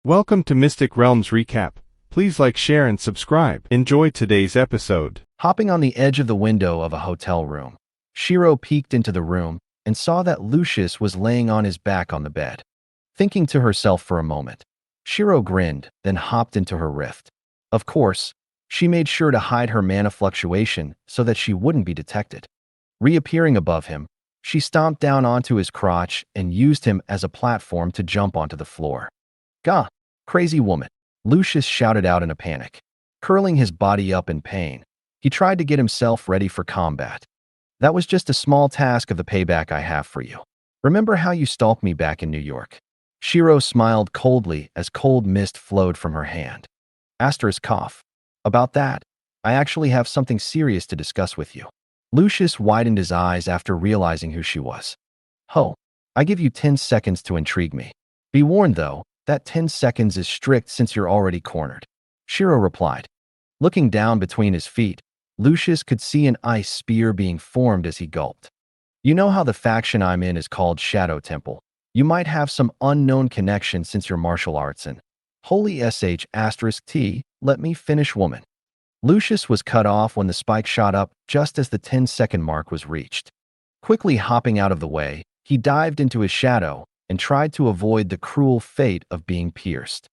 Welcome to Mystic Realms Recap. Please like, share, and subscribe. Enjoy today's episode. Hopping on the edge of the window of a hotel room, Shiro peeked into the room and saw that Lucius was laying on his back on the bed. Thinking to herself for a moment, Shiro grinned, then hopped into her rift. Of course, she made sure to hide her mana fluctuation so that she wouldn't be detected. Reappearing above him, she stomped down onto his crotch and used him as a platform to jump onto the floor. "Gah, crazy woman," Lucius shouted out in a panic. Curling his body up in pain, he tried to get himself ready for combat. "That was just a small task of the payback I have for you. Remember how you stalked me back in New York?" Shiro smiled coldly as cold mist flowed from her hand. Asterisk cough. "About that, I actually have something serious to discuss with you." Lucius widened his eyes after realizing who she was. "Ho, I give you 10 seconds to intrigue me. Be warned, though, that 10 seconds is strict since you're already cornered," Shiro replied. Looking down between his feet, Lucius could see an ice spear being formed as he gulped. "You know how the faction I'm in is called Shadow Temple. You might have some unknown connection since your martial arts and holy sh*t, let me finish, woman." Lucius was cut off when the spike shot up just as the 10-second mark was reached. Quickly hopping out of the way, he dived into his shadow and tried to avoid the cruel fate of being pierced.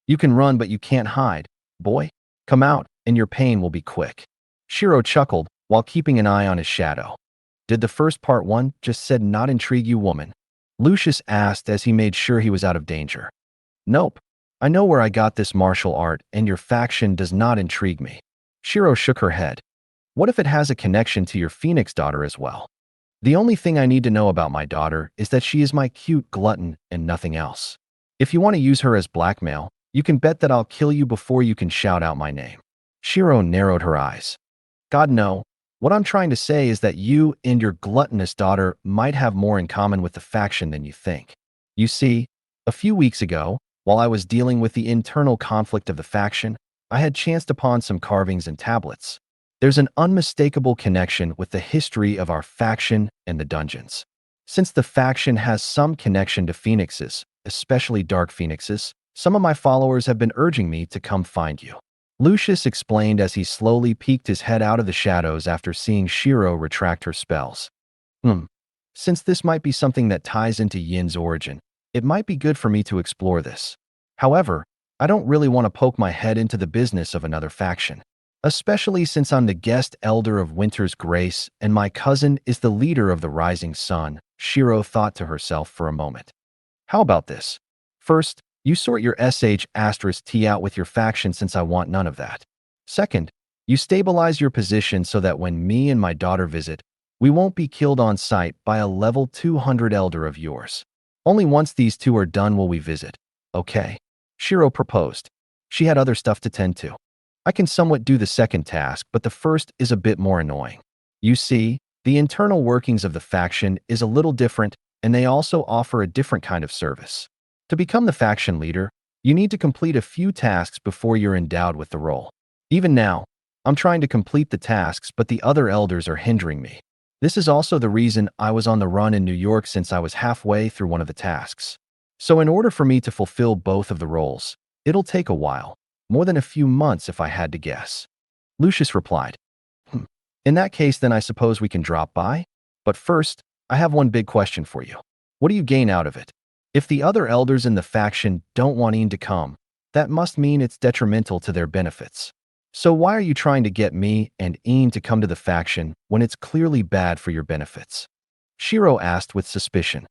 "You can run, but you can't hide, boy. Come out, and your pain will be quick." Shiro chuckled while keeping an eye on his shadow. "Did the first part one just said not intrigue you, woman?" Lucius asked as he made sure he was out of danger. "Nope. I know where I got this martial art, and your faction does not intrigue me." Shiro shook her head. "What if it has a connection to your Phoenix daughter as well?" "The only thing I need to know about my daughter is that she is my cute glutton and nothing else. If you want to use her as blackmail, you can bet that I'll kill you before you can shout out my name." Shiro narrowed her eyes. "God, no. What I'm trying to say is that you and your gluttonous daughter might have more in common with the faction than you think. You see, a few weeks ago, while I was dealing with the internal conflict of the faction, I had chanced upon some carvings and tablets. There's an unmistakable connection with the history of our faction and the dungeons. Since the faction has some connection to phoenixes, especially dark phoenixes, some of my followers have been urging me to come find you." Lucius explained as he slowly peeked his head out of the shadows after seeing Shiro retract her spells. Since this might be something that ties into Yin's origin, it might be good for me to explore this. However, I don't really want to poke my head into the business of another faction, especially since I'm the guest elder of Winter's Grace and my cousin is the leader of the Rising Sun," Shiro thought to herself for a moment. "How about this? First, you sort your sh*t out with your faction since I want none of that. Second, you stabilize your position so that when me and my daughter visit, we won't be killed on sight by a level 200 elder of yours. Only once these two are done will we visit, okay?" Shiro proposed. She had other stuff to tend to. "I can somewhat do the second task, but the first is a bit more annoying. You see, the internal workings of the faction is a little different, and they also offer a different kind of service. To become the faction leader, you need to complete a few tasks before you're endowed with the role. Even now, I'm trying to complete the tasks, but the other elders are hindering me. This is also the reason I was on the run in New York since I was halfway through one of the tasks. So in order for me to fulfill both of the roles, it'll take a while, more than a few months if I had to guess." Lucius replied. "In that case, then I suppose we can drop by? But first, I have one big question for you. What do you gain out of it? If the other elders in the faction don't want Ian to come, that must mean it's detrimental to their benefits. So why are you trying to get me and Ian to come to the faction when it's clearly bad for your benefits?" Shiro asked with suspicion.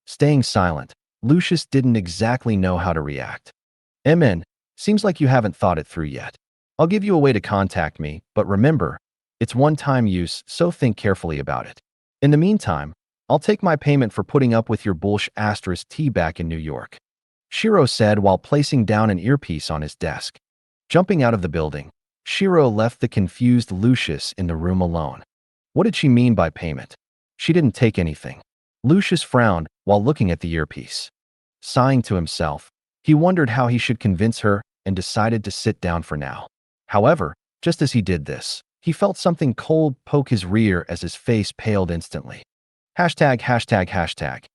Staying silent, Lucius didn't exactly know how to react. Seems like you haven't thought it through yet. I'll give you a way to contact me, but remember, it's one-time use, so think carefully about it. In the meantime, I'll take my payment for putting up with your bullsh*t back in New York," Shiro said while placing down an earpiece on his desk. Jumping out of the building, Shiro left the confused Lucius in the room alone. What did she mean by payment? She didn't take anything. Lucius frowned while looking at the earpiece. Sighing to himself, he wondered how he should convince her and decided to sit down for now. However, just as he did this, he felt something cold poke his rear as his face paled instantly. #####.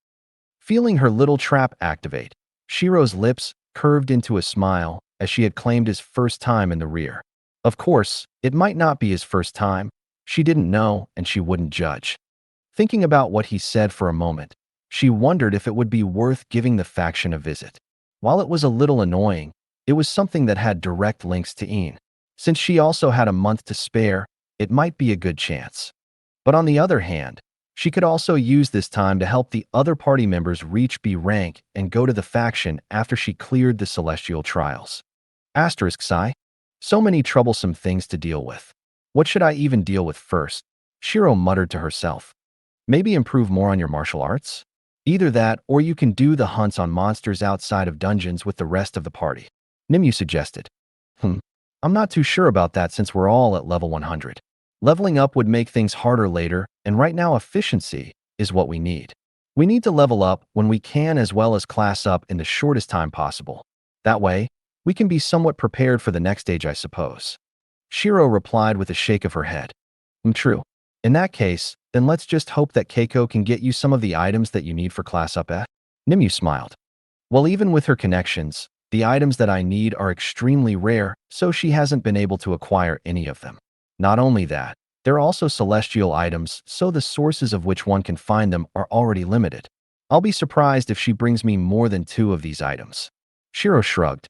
Feeling her little trap activate, Shiro's lips curved into a smile as she had claimed his first time in the rear. Of course, it might not be his first time. She didn't know, and she wouldn't judge. Thinking about what he said for a moment, she wondered if it would be worth giving the faction a visit. While it was a little annoying, it was something that had direct links to Ian. Since she also had a month to spare, it might be a good chance. But on the other hand, she could also use this time to help the other party members reach B rank and go to the faction after she cleared the celestial trials. Asterisk sigh. So many troublesome things to deal with. What should I even deal with first? Shiro muttered to herself. Maybe improve more on your martial arts? Either that, or you can do the hunts on monsters outside of dungeons with the rest of the party. Nimue suggested. I'm not too sure about that since we're all at level 100. Leveling up would make things harder later, and right now efficiency is what we need. We need to level up when we can as well as class up in the shortest time possible. That way, we can be somewhat prepared for the next stage, I suppose. Shiro replied with a shake of her head. True. In that case, then let's just hope that Keiko can get you some of the items that you need for class up at. Nimue smiled. Well, even with her connections, the items that I need are extremely rare, so she hasn't been able to acquire any of them. Not only that, they're also celestial items, so the sources of which one can find them are already limited. I'll be surprised if she brings me more than 2 of these items. Shiro shrugged.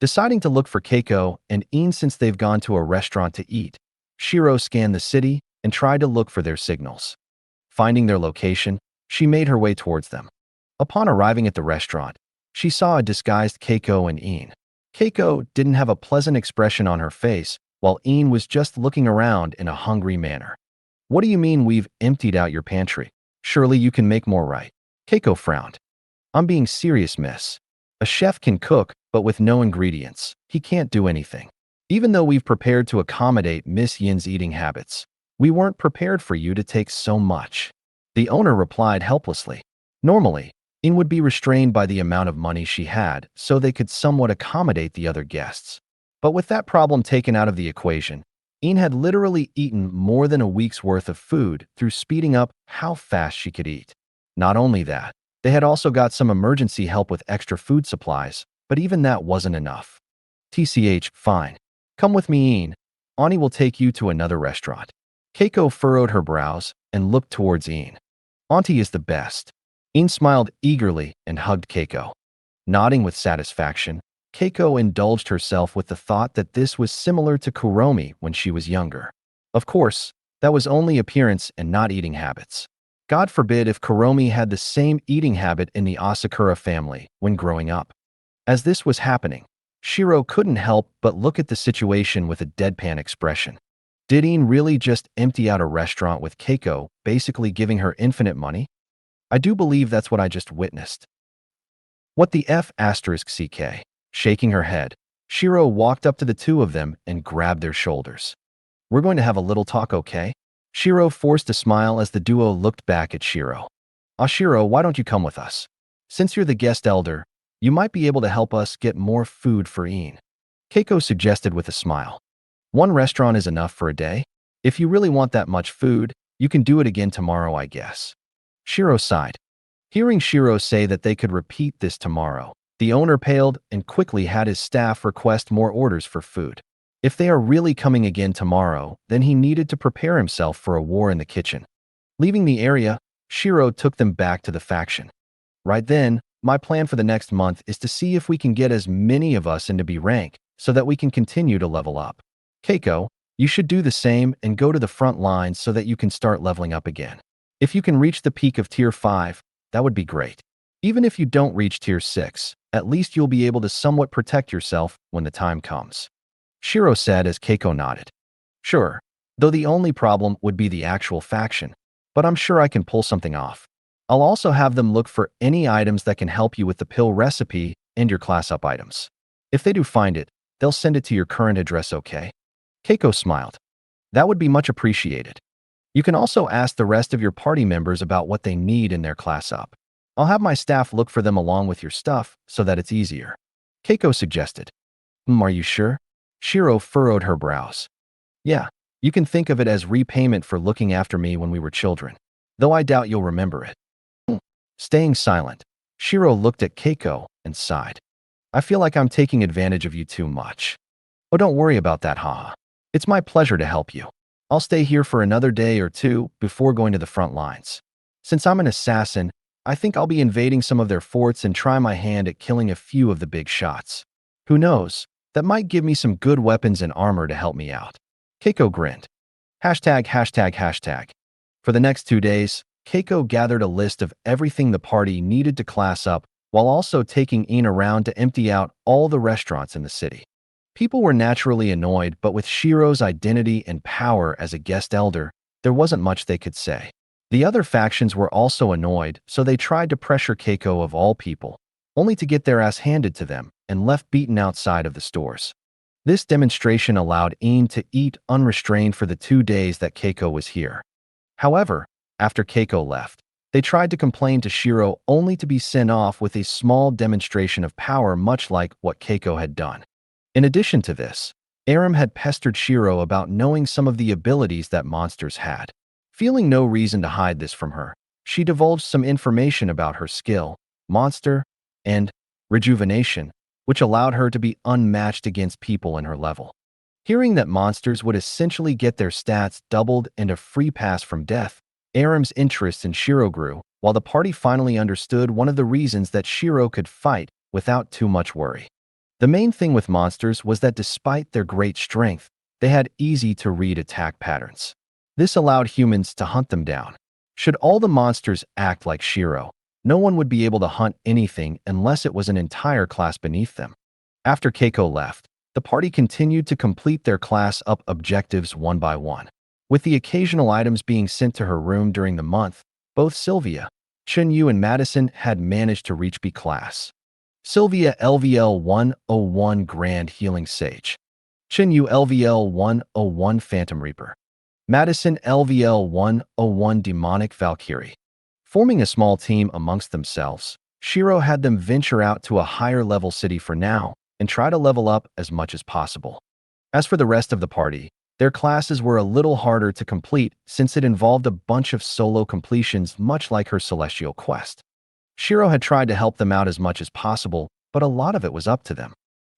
Deciding to look for Keiko and Ian since they've gone to a restaurant to eat, Shiro scanned the city and tried to look for their signals. Finding their location, she made her way towards them. Upon arriving at the restaurant, she saw a disguised Keiko and Ian. Keiko didn't have a pleasant expression on her face, while Ian was just looking around in a hungry manner. What do you mean we've emptied out your pantry? Surely you can make more, right? Keiko frowned. I'm being serious, miss. A chef can cook, but with no ingredients, he can't do anything. Even though we've prepared to accommodate Miss Yin's eating habits, we weren't prepared for you to take so much. The owner replied helplessly. Normally, Ian would be restrained by the amount of money she had so they could somewhat accommodate the other guests. But with that problem taken out of the equation, Ian had literally eaten more than a week's worth of food through speeding up how fast she could eat. Not only that, they had also got some emergency help with extra food supplies, but even that wasn't enough. TCH, fine. Come with me, Ian. Ani will take you to another restaurant. Keiko furrowed her brows and looked towards Ian. Auntie is the best. Ian smiled eagerly and hugged Keiko. Nodding with satisfaction, Keiko indulged herself with the thought that this was similar to Kuromi when she was younger. Of course, that was only appearance and not eating habits. God forbid if Kuromi had the same eating habit in the Asakura family when growing up. As this was happening, Shiro couldn't help but look at the situation with a deadpan expression. Did Ian really just empty out a restaurant with Keiko, basically giving her infinite money? I do believe that's what I just witnessed. What the F***? CK. Shaking her head, Shiro walked up to the two of them and grabbed their shoulders. We're going to have a little talk, okay? Shiro forced a smile as the duo looked back at Shiro. Shiro, why don't you come with us? Since you're the guest elder, you might be able to help us get more food for Ian. Keiko suggested with a smile. One restaurant is enough for a day. If you really want that much food, you can do it again tomorrow, I guess. Shiro sighed. Hearing Shiro say that they could repeat this tomorrow, the owner paled and quickly had his staff request more orders for food. If they are really coming again tomorrow, then he needed to prepare himself for a war in the kitchen. Leaving the area, Shiro took them back to the faction. Right then, my plan for the next month is to see if we can get as many of us into B rank so that we can continue to level up. Keiko, you should do the same and go to the front lines so that you can start leveling up again. If you can reach the peak of tier 5, that would be great. Even if you don't reach tier 6, at least you'll be able to somewhat protect yourself when the time comes. Shiro said as Keiko nodded. Sure, though the only problem would be the actual faction, but I'm sure I can pull something off. I'll also have them look for any items that can help you with the pill recipe and your class up items. If they do find it, they'll send it to your current address, okay? Keiko smiled. That would be much appreciated. You can also ask the rest of your party members about what they need in their class up. I'll have my staff look for them along with your stuff so that it's easier. Keiko suggested. Are you sure? Shiro furrowed her brows. Yeah, you can think of it as repayment for looking after me when we were children, though I doubt you'll remember it. Staying silent, Shiro looked at Keiko and sighed. I feel like I'm taking advantage of you too much. Oh, don't worry about that, haha. It's my pleasure to help you. I'll stay here for another day or two before going to the front lines. Since I'm an assassin, I think I'll be invading some of their forts and try my hand at killing a few of the big shots. Who knows? That might give me some good weapons and armor to help me out. Keiko grinned. Hashtag, hashtag, hashtag. For the next 2 days, Keiko gathered a list of everything the party needed to class up while also taking Ian around to empty out all the restaurants in the city. People were naturally annoyed, but with Shiro's identity and power as a guest elder, there wasn't much they could say. The other factions were also annoyed, so they tried to pressure Keiko of all people, only to get their ass handed to them and left beaten outside of the stores. This demonstration allowed Ian to eat unrestrained for the 2 days that Keiko was here. However, after Keiko left, they tried to complain to Shiro only to be sent off with a small demonstration of power much like what Keiko had done. In addition to this, Aram had pestered Shiro about knowing some of the abilities that monsters had. Feeling no reason to hide this from her, she divulged some information about her skill, monster, and rejuvenation, which allowed her to be unmatched against people in her level. Hearing that monsters would essentially get their stats doubled and a free pass from death, Aram's interest in Shiro grew, while the party finally understood one of the reasons that Shiro could fight without too much worry. The main thing with monsters was that despite their great strength, they had easy-to-read attack patterns. This allowed humans to hunt them down. Should all the monsters act like Shiro, no one would be able to hunt anything unless it was an entire class beneath them. After Keiko left, the party continued to complete their class-up objectives one by one. With the occasional items being sent to her room during the month, both Sylvia, Chunyu, and Madison had managed to reach B class. Sylvia LVL 101 Grand Healing Sage. Chunyu LVL 101 Phantom Reaper. Madison LVL 101 Demonic Valkyrie. Forming a small team amongst themselves, Shiro had them venture out to a higher-level city for now and try to level up as much as possible. As for the rest of the party, their classes were a little harder to complete since it involved a bunch of solo completions much like her celestial quest. Shiro had tried to help them out as much as possible, but a lot of it was up to them.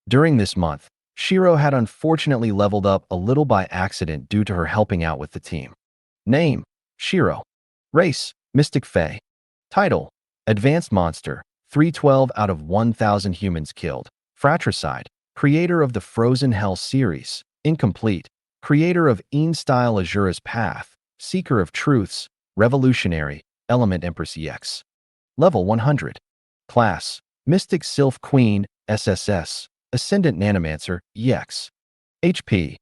During this month, Shiro had unfortunately leveled up a little by accident due to her helping out with the team. Name: Shiro. Race: Mystic Fae. Title: Advanced Monster, 312 out of 1,000 humans killed. Fratricide. Creator of the Frozen Hell series. Incomplete. Creator of Een-Style Azura's Path. Seeker of Truths. Revolutionary. Element Empress EX. Level 100. Class: Mystic Sylph Queen, SSS. Ascendant Nanomancer, EX. HP: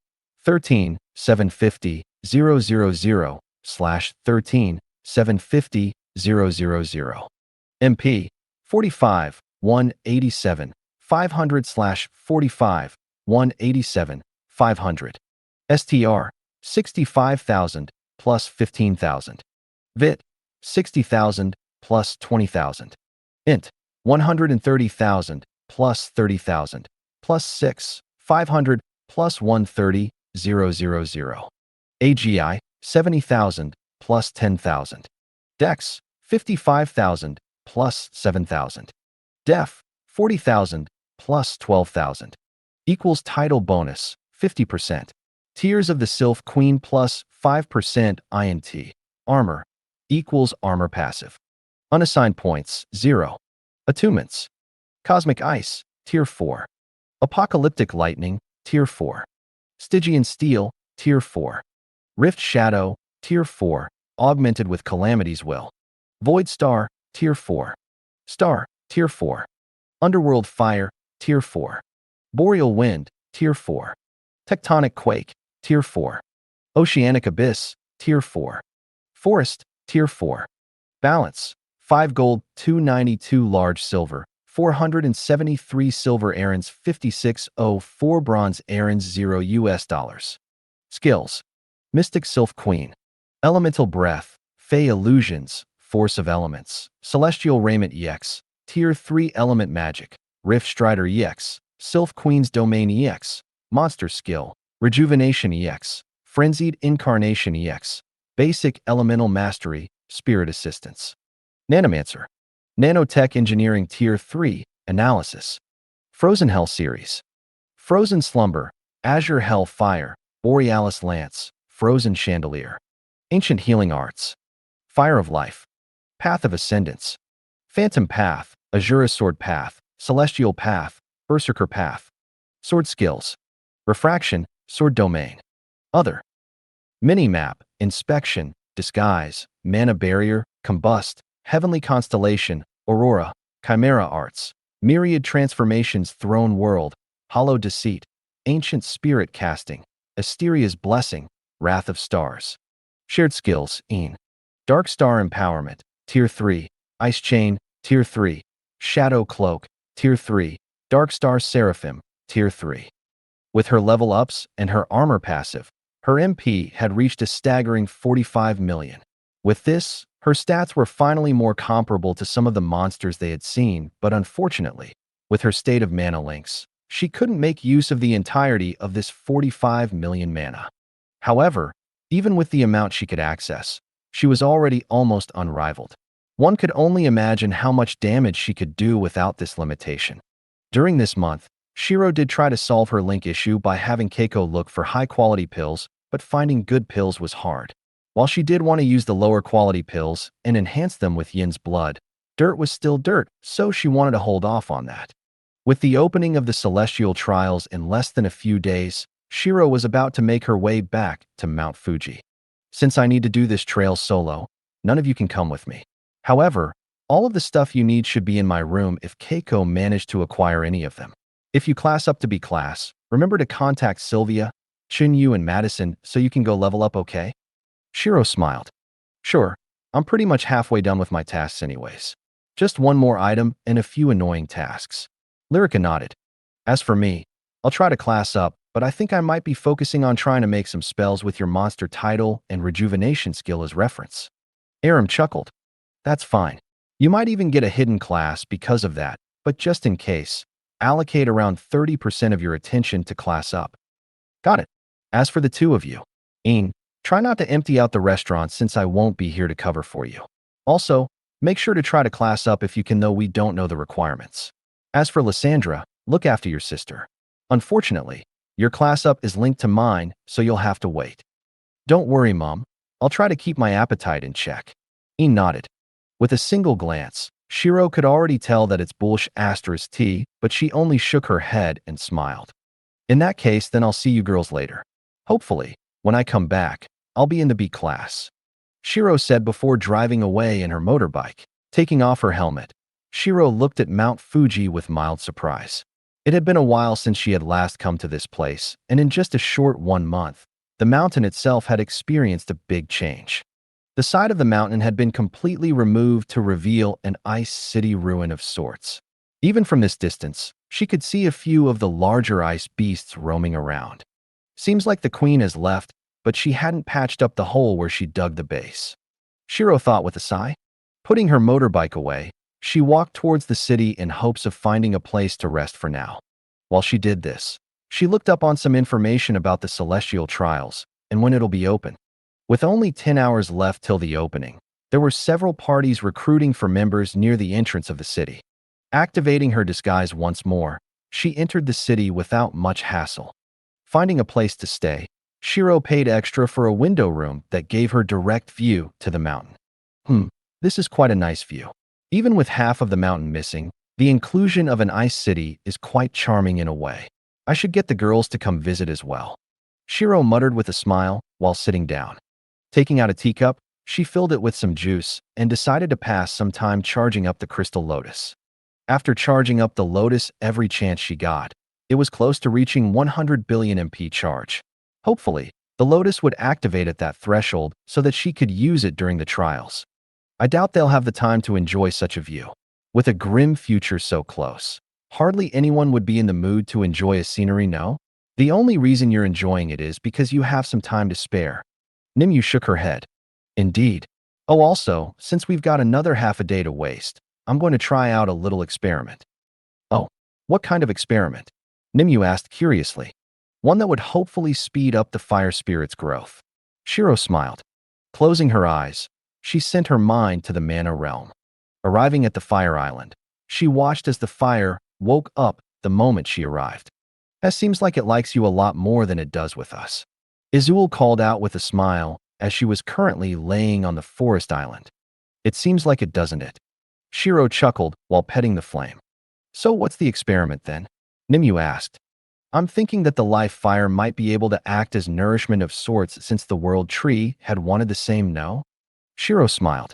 13, 750, 000/13, 750, 000. MP: 45, 187, 500/45, 187, 500. STR: 65,000 plus 15,000. VIT: 60,000 plus 20,000. INT: 130,000 plus 30,000. Plus 6, 500, plus 130, 000. AGI, 70,000, plus 10,000. Dex, 55,000, plus 7,000. Def, 40,000, plus 12,000. Equals title bonus, 50%. Tears of the Sylph Queen plus 5% INT. Armor, equals armor passive. Unassigned points, 0. Attunements. Cosmic Ice, Tier 4. Apocalyptic Lightning, Tier 4. Stygian Steel, Tier 4. Rift Shadow, Tier 4, augmented with Calamity's Will. Void Star, Tier 4. Star, Tier 4. Underworld Fire, Tier 4. Boreal Wind, Tier 4. Tectonic Quake, Tier 4. Oceanic Abyss, Tier 4. Forest, Tier 4. Balance: 5 gold, 292 large silver, 473 silver errands, 5604 bronze errands, $0. Skills: Mystic Sylph Queen. Elemental Breath, Fey Illusions, Force of Elements, Celestial Raiment EX, Tier 3 Element Magic, Rift Strider EX, Sylph Queen's Domain EX, Monster Skill, Rejuvenation EX, Frenzied Incarnation EX, Basic Elemental Mastery, Spirit Assistance. Nanomancer. Nanotech Engineering Tier 3, Analysis. Frozen Hell series. Frozen Slumber, Azure Hell Fire, Borealis Lance, Frozen Chandelier. Ancient Healing Arts. Fire of Life. Path of Ascendance. Phantom Path, Azura Sword Path, Celestial Path, Berserker Path. Sword Skills. Refraction, Sword Domain. Other. Mini-map, Inspection, Disguise, Mana Barrier, Combust, Heavenly Constellation, Aurora, Chimera Arts, Myriad Transformations Throne World, Hollow Deceit, Ancient Spirit Casting, Asteria's Blessing, Wrath of Stars. Shared Skills, Dark Star Empowerment, Tier 3, Ice Chain, Tier 3, Shadow Cloak, Tier 3, Dark Star Seraphim, Tier 3. With her level ups and her armor passive, her MP had reached a staggering 45 million. With this, her stats were finally more comparable to some of the monsters they had seen, but unfortunately, with her state of mana links, she couldn't make use of the entirety of this 45 million mana. However, even with the amount she could access, she was already almost unrivaled. One could only imagine how much damage she could do without this limitation. During this month, Shiro did try to solve her link issue by having Keiko look for high-quality pills, but finding good pills was hard. While she did want to use the lower-quality pills and enhance them with Yin's blood, dirt was still dirt, so she wanted to hold off on that. With the opening of the Celestial Trials in less than a few days, Shiro was about to make her way back to Mount Fuji. Since I need to do this trail solo, none of you can come with me. However, all of the stuff you need should be in my room if Keiko managed to acquire any of them. If you class up to B class, remember to contact Sylvia, Chunyu, and Madison so you can go level up, okay? Shiro smiled. Sure, I'm pretty much halfway done with my tasks anyways. Just one more item and a few annoying tasks. Lyrica nodded. As for me, I'll try to class up, but I think I might be focusing on trying to make some spells with your monster title and rejuvenation skill as reference. Aram chuckled. That's fine. You might even get a hidden class because of that, but just in case, allocate around 30% of your attention to class up. Got it. As for the two of you, try not to empty out the restaurant since I won't be here to cover for you. Also, make sure to try to class up if you can, though we don't know the requirements. As for Lysandra, look after your sister. Unfortunately, your class up is linked to mine, so you'll have to wait. Don't worry, Mom. I'll try to keep my appetite in check. Nodded. With a single glance, Shiro could already tell that it's bullsh*t, but she only shook her head and smiled. In that case, then I'll see you girls later. Hopefully, when I come back, I'll be in the B class. Shiro said before driving away in her motorbike. Taking off her helmet, Shiro looked at Mount Fuji with mild surprise. It had been a while since she had last come to this place, and in just a short 1 month, the mountain itself had experienced a big change. The side of the mountain had been completely removed to reveal an ice city ruin of sorts. Even from this distance, she could see a few of the larger ice beasts roaming around. Seems like the queen has left, but she hadn't patched up the hole where she dug the base. Shiro thought with a sigh. Putting her motorbike away, she walked towards the city in hopes of finding a place to rest for now. While she did this, she looked up on some information about the Celestial Trials and when it'll be open. With only 10 hours left till the opening, there were several parties recruiting for members near the entrance of the city. Activating her disguise once more, she entered the city without much hassle. Finding a place to stay, Shiro paid extra for a window room that gave her direct view to the mountain. This is quite a nice view. Even with half of the mountain missing, the inclusion of an ice city is quite charming in a way. I should get the girls to come visit as well. Shiro muttered with a smile while sitting down. Taking out a teacup, she filled it with some juice and decided to pass some time charging up the crystal lotus. After charging up the lotus every chance she got, it was close to reaching 100 billion MP charge. Hopefully, the lotus would activate at that threshold so that she could use it during the trials. I doubt they'll have the time to enjoy such a view. With a grim future so close, hardly anyone would be in the mood to enjoy a scenery, no? The only reason you're enjoying it is because you have some time to spare. Nimue shook her head. Indeed. Oh, also, since we've got another half a day to waste, I'm going to try out a little experiment. Oh, what kind of experiment? Nimue asked curiously. One that would hopefully speed up the fire spirit's growth. Shiro smiled. Closing her eyes, she sent her mind to the mana realm. Arriving at the fire island, she watched as the fire woke up the moment she arrived. That seems like it likes you a lot more than it does with us. Izul called out with a smile as she was currently laying on the forest island. It seems like it, doesn't it? Shiro chuckled while petting the flame. So what's the experiment then? Nimue asked. I'm thinking that the life fire might be able to act as nourishment of sorts since the world tree had wanted the same, no? Shiro smiled.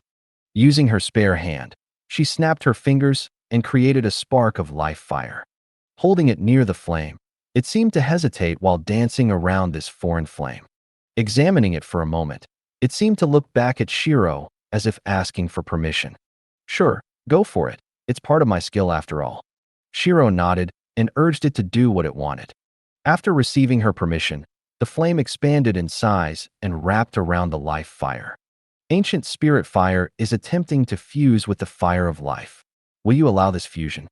Using her spare hand, she snapped her fingers and created a spark of life fire. Holding it near the flame, it seemed to hesitate while dancing around this foreign flame. Examining it for a moment, it seemed to look back at Shiro as if asking for permission. Sure, go for it. It's part of my skill after all. Shiro nodded and urged it to do what it wanted. After receiving her permission, the flame expanded in size and wrapped around the life fire. Ancient spirit fire is attempting to fuse with the fire of life. Will you allow this fusion?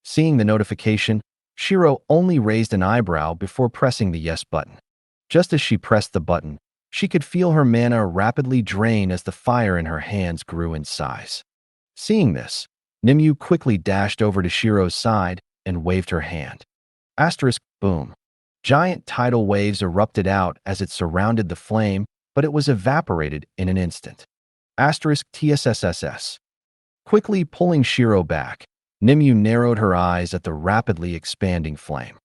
Seeing the notification, Shiro only raised an eyebrow before pressing the yes button. Just as she pressed the button, she could feel her mana rapidly drain as the fire in her hands grew in size. Seeing this, Nimue quickly dashed over to Shiro's side and waved her hand. Asterisk, boom. Giant tidal waves erupted out as it surrounded the flame, but it was evaporated in an instant. Asterisk TSSSS. Quickly pulling Shiro back, Nimue narrowed her eyes at the rapidly expanding flame.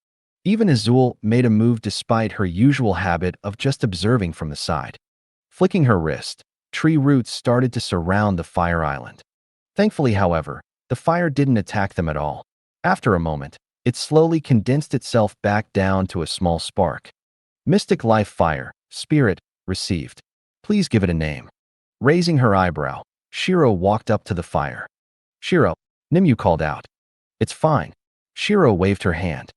Even Izul made a move despite her usual habit of just observing from the side. Flicking her wrist, tree roots started to surround the fire island. Thankfully, however, the fire didn't attack them at all. After a moment, it slowly condensed itself back down to a small spark. Mystic life fire, spirit, received. Please give it a name. Raising her eyebrow, Shiro walked up to the fire. Shiro, Nimue called out. It's fine. Shiro waved her hand.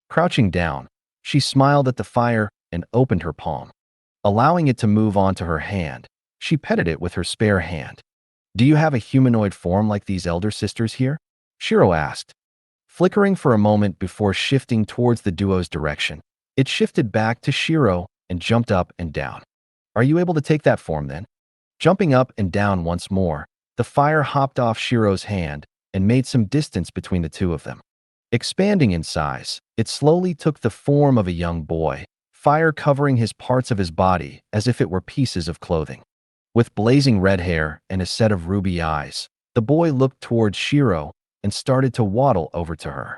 Crouching down, she smiled at the fire and opened her palm. Allowing it to move onto her hand, she petted it with her spare hand. Do you have a humanoid form like these elder sisters here? Shiro asked. Flickering for a moment before shifting towards the duo's direction, it shifted back to Shiro and jumped up and down. Are you able to take that form then? Jumping up and down once more, the fire hopped off Shiro's hand and made some distance between the two of them. Expanding in size, it slowly took the form of a young boy, fire covering his parts of his body as if it were pieces of clothing. With blazing red hair and a set of ruby eyes, the boy looked towards Shiro and started to waddle over to her.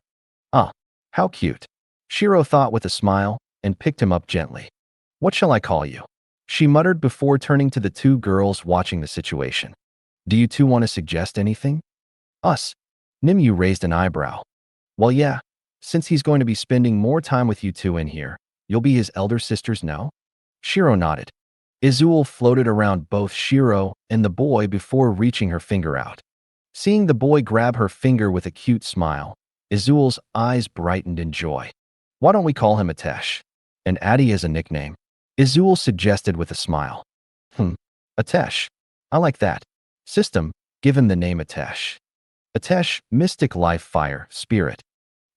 Ah, how cute. Shiro thought with a smile and picked him up gently. What shall I call you? She muttered before turning to the two girls watching the situation. Do you two want to suggest anything? Us. Nimue raised an eyebrow. Well, yeah, since he's going to be spending more time with you two in here, you'll be his elder sisters now? Shiro nodded. Izul floated around both Shiro and the boy before reaching her finger out. Seeing the boy grab her finger with a cute smile, Izul's eyes brightened in joy. Why don't we call him Atesh? And Adi as a nickname? Izul suggested with a smile. Atesh. I like that. System, give him the name Atesh. Atesh, mystic life fire, spirit.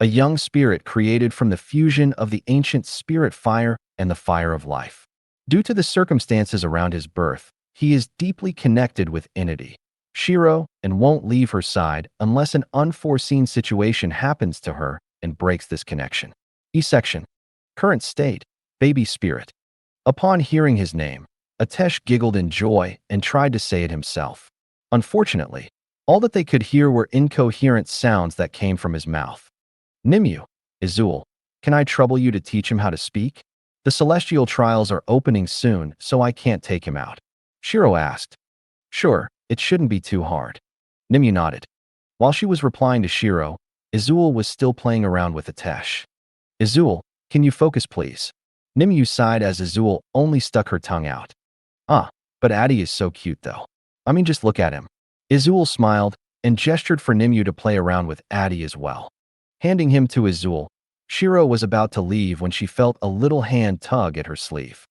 A young spirit created from the fusion of the ancient spirit fire and the fire of life. Due to the circumstances around his birth, he is deeply connected with Entity, Shiro, and won't leave her side unless an unforeseen situation happens to her and breaks this connection. E-section. Current state, baby spirit. Upon hearing his name, Atesh giggled in joy and tried to say it himself. Unfortunately, all that they could hear were incoherent sounds that came from his mouth. Nimue, Izul, can I trouble you to teach him how to speak? The celestial trials are opening soon, so I can't take him out. Shiro asked. Sure, it shouldn't be too hard. Nimue nodded. While she was replying to Shiro, Izul was still playing around with Atesh. Izul, can you focus please? Nimue sighed as Izul only stuck her tongue out. Ah, but Adi is so cute though. I mean, just look at him. Izul smiled and gestured for Nimue to play around with Adi as well. Handing him to Izul, Shiro was about to leave when she felt a little hand tug at her sleeve.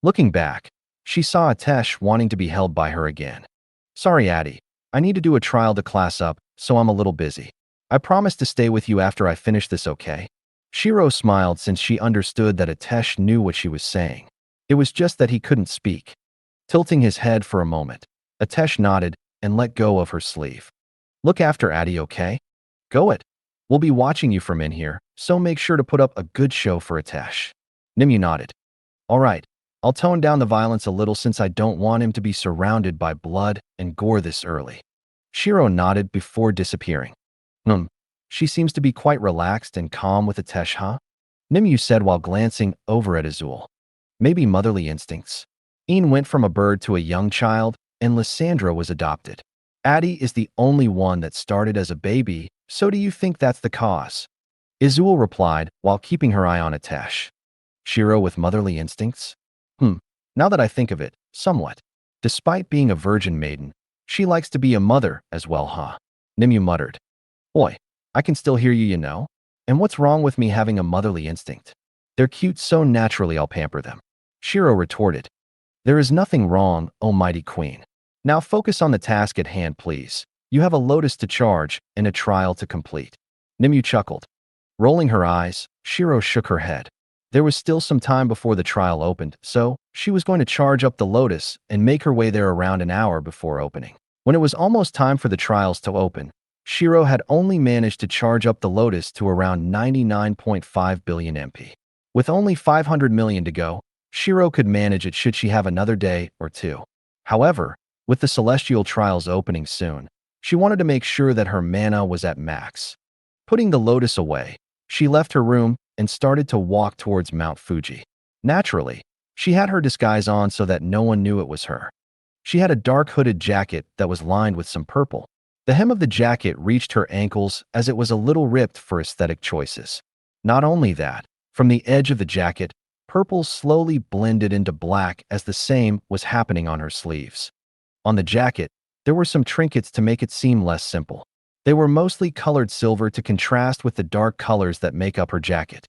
Looking back, she saw Atesh wanting to be held by her again. Sorry, Adi. I need to do a trial to class up, so I'm a little busy. I promise to stay with you after I finish this, okay? Shiro smiled since she understood that Atesh knew what she was saying. It was just that he couldn't speak. Tilting his head for a moment, Atesh nodded and let go of her sleeve. Look after Adi, okay? Go it. We'll be watching you from in here, so make sure to put up a good show for Atesh. Nimue nodded. All right, I'll tone down the violence a little since I don't want him to be surrounded by blood and gore this early. Shiro nodded before disappearing. She seems to be quite relaxed and calm with Atesh, huh? Nimue said while glancing over at Azul. Maybe motherly instincts. Ian went from a bird to a young child, and Lysandra was adopted. Addie is the only one that started as a baby, so do you think that's the cause? Izul replied while keeping her eye on Atesh. Shiro with motherly instincts? Now that I think of it, somewhat. Despite being a virgin maiden, she likes to be a mother as well, huh? Nimue muttered. Boy, I can still hear you, you know? And what's wrong with me having a motherly instinct? They're cute so naturally I'll pamper them. Shiro retorted. There is nothing wrong, oh mighty queen. Now focus on the task at hand, please. You have a lotus to charge and a trial to complete. Nimue chuckled. Rolling her eyes, Shiro shook her head. There was still some time before the trial opened, so she was going to charge up the lotus and make her way there around an hour before opening. When it was almost time for the trials to open, Shiro had only managed to charge up the lotus to around 99.5 billion MP. With only 500 million to go, Shiro could manage it should she have another day or two. However, with the celestial trials opening soon, she wanted to make sure that her mana was at max. Putting the lotus away, she left her room and started to walk towards Mount Fuji. Naturally, she had her disguise on so that no one knew it was her. She had a dark hooded jacket that was lined with some purple. The hem of the jacket reached her ankles as it was a little ripped for aesthetic choices. Not only that, from the edge of the jacket, purple slowly blended into black as the same was happening on her sleeves. On the jacket, there were some trinkets to make it seem less simple. They were mostly colored silver to contrast with the dark colors that make up her jacket.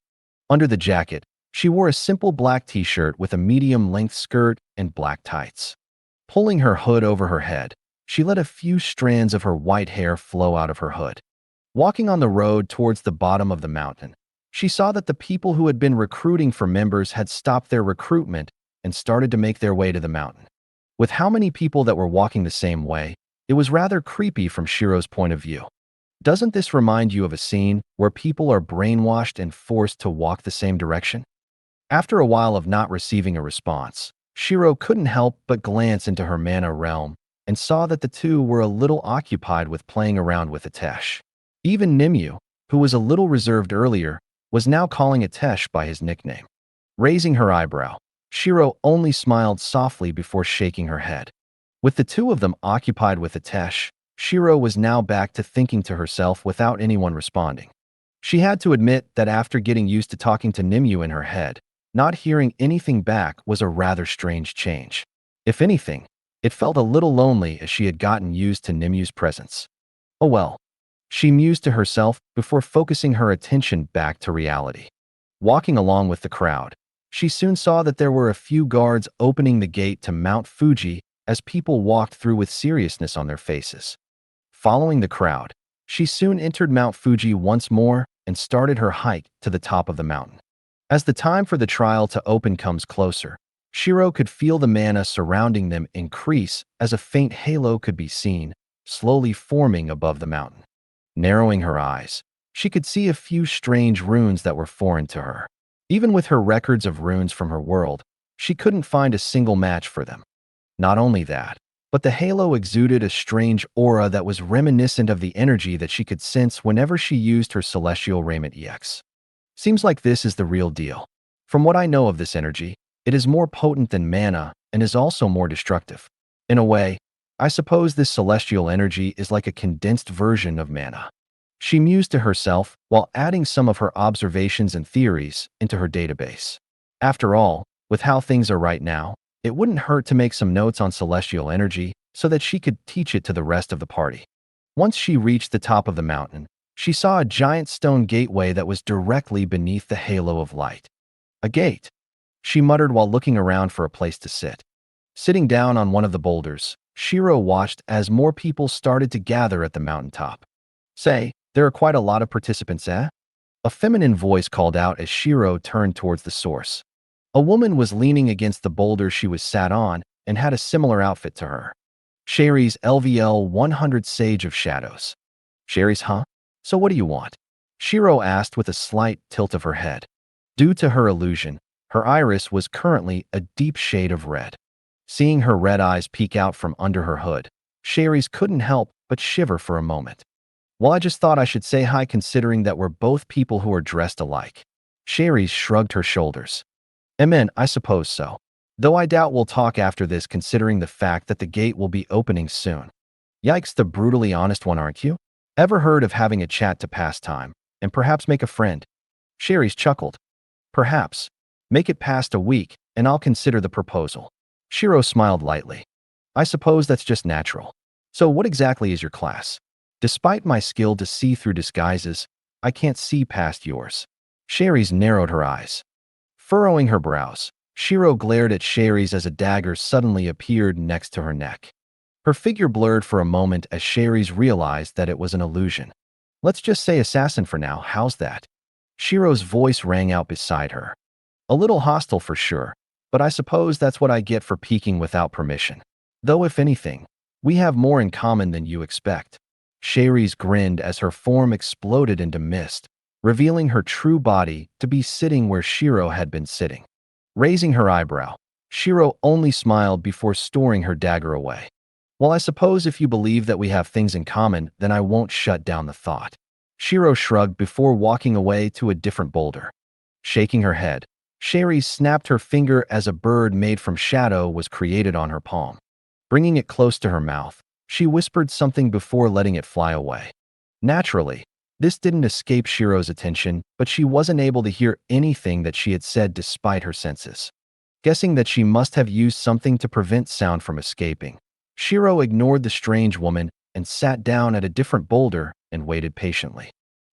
Under the jacket, she wore a simple black t-shirt with a medium-length skirt and black tights. Pulling her hood over her head, she let a few strands of her white hair flow out of her hood. Walking on the road towards the bottom of the mountain, she saw that the people who had been recruiting for members had stopped their recruitment and started to make their way to the mountain. With how many people that were walking the same way, it was rather creepy from Shiro's point of view. Doesn't this remind you of a scene where people are brainwashed and forced to walk the same direction? After a while of not receiving a response, Shiro couldn't help but glance into her mana realm and saw that the two were a little occupied with playing around with Atesh. Even Nimue, who was a little reserved earlier, was now calling Atesh by his nickname. Raising her eyebrow, Shiro only smiled softly before shaking her head. With the two of them occupied with Atesh, Shiro was now back to thinking to herself without anyone responding. She had to admit that after getting used to talking to Nimue in her head, not hearing anything back was a rather strange change. If anything, it felt a little lonely as she had gotten used to Nimue's presence. Oh well, she mused to herself before focusing her attention back to reality. Walking along with the crowd, she soon saw that there were a few guards opening the gate to Mount Fuji as people walked through with seriousness on their faces. Following the crowd, she soon entered Mount Fuji once more and started her hike to the top of the mountain. As the time for the trial to open comes closer, Shiro could feel the mana surrounding them increase as a faint halo could be seen, slowly forming above the mountain. Narrowing her eyes, she could see a few strange runes that were foreign to her. Even with her records of runes from her world, she couldn't find a single match for them. Not only that, but the halo exuded a strange aura that was reminiscent of the energy that she could sense whenever she used her celestial raiment EX. Seems like this is the real deal. From what I know of this energy, it is more potent than mana and is also more destructive. In a way, I suppose this celestial energy is like a condensed version of mana. She mused to herself while adding some of her observations and theories into her database. After all, with how things are right now, it wouldn't hurt to make some notes on celestial energy so that she could teach it to the rest of the party. Once she reached the top of the mountain, she saw a giant stone gateway that was directly beneath the halo of light. A gate, she muttered while looking around for a place to sit. Sitting down on one of the boulders, Shiro watched as more people started to gather at the mountaintop. Say, there are quite a lot of participants, eh? A feminine voice called out as Shiro turned towards the source. A woman was leaning against the boulder she was sat on and had a similar outfit to her. Sherry's LVL 100 Sage of Shadows. Sherry's, huh? So what do you want? Shiro asked with a slight tilt of her head. Due to her illusion, her iris was currently a deep shade of red. Seeing her red eyes peek out from under her hood, Sherry's couldn't help but shiver for a moment. Well, I just thought I should say hi considering that we're both people who are dressed alike. Sherry shrugged her shoulders. I suppose so. Though I doubt we'll talk after this considering the fact that the gate will be opening soon. Yikes, the brutally honest one, aren't you? Ever heard of having a chat to pass time, and perhaps make a friend? Sherry's chuckled. Perhaps. Make it past a week, and I'll consider the proposal. Shiro smiled lightly. I suppose that's just natural. So what exactly is your class? Despite my skill to see through disguises, I can't see past yours. Sherry's narrowed her eyes. Furrowing her brows, Shiro glared at Sherry's as a dagger suddenly appeared next to her neck. Her figure blurred for a moment as Sherry's realized that it was an illusion. Let's just say assassin for now, how's that? Shiro's voice rang out beside her. A little hostile for sure, but I suppose that's what I get for peeking without permission. Though if anything, we have more in common than you expect. Sherry's grinned as her form exploded into mist, revealing her true body to be sitting where Shiro had been sitting. Raising her eyebrow, Shiro only smiled before storing her dagger away. Well, I suppose if you believe that we have things in common, then I won't shut down the thought. Shiro shrugged before walking away to a different boulder. Shaking her head, Sherry snapped her finger as a bird made from shadow was created on her palm. Bringing it close to her mouth, she whispered something before letting it fly away. Naturally, this didn't escape Shiro's attention, but she wasn't able to hear anything that she had said despite her senses. Guessing that she must have used something to prevent sound from escaping, Shiro ignored the strange woman and sat down at a different boulder and waited patiently.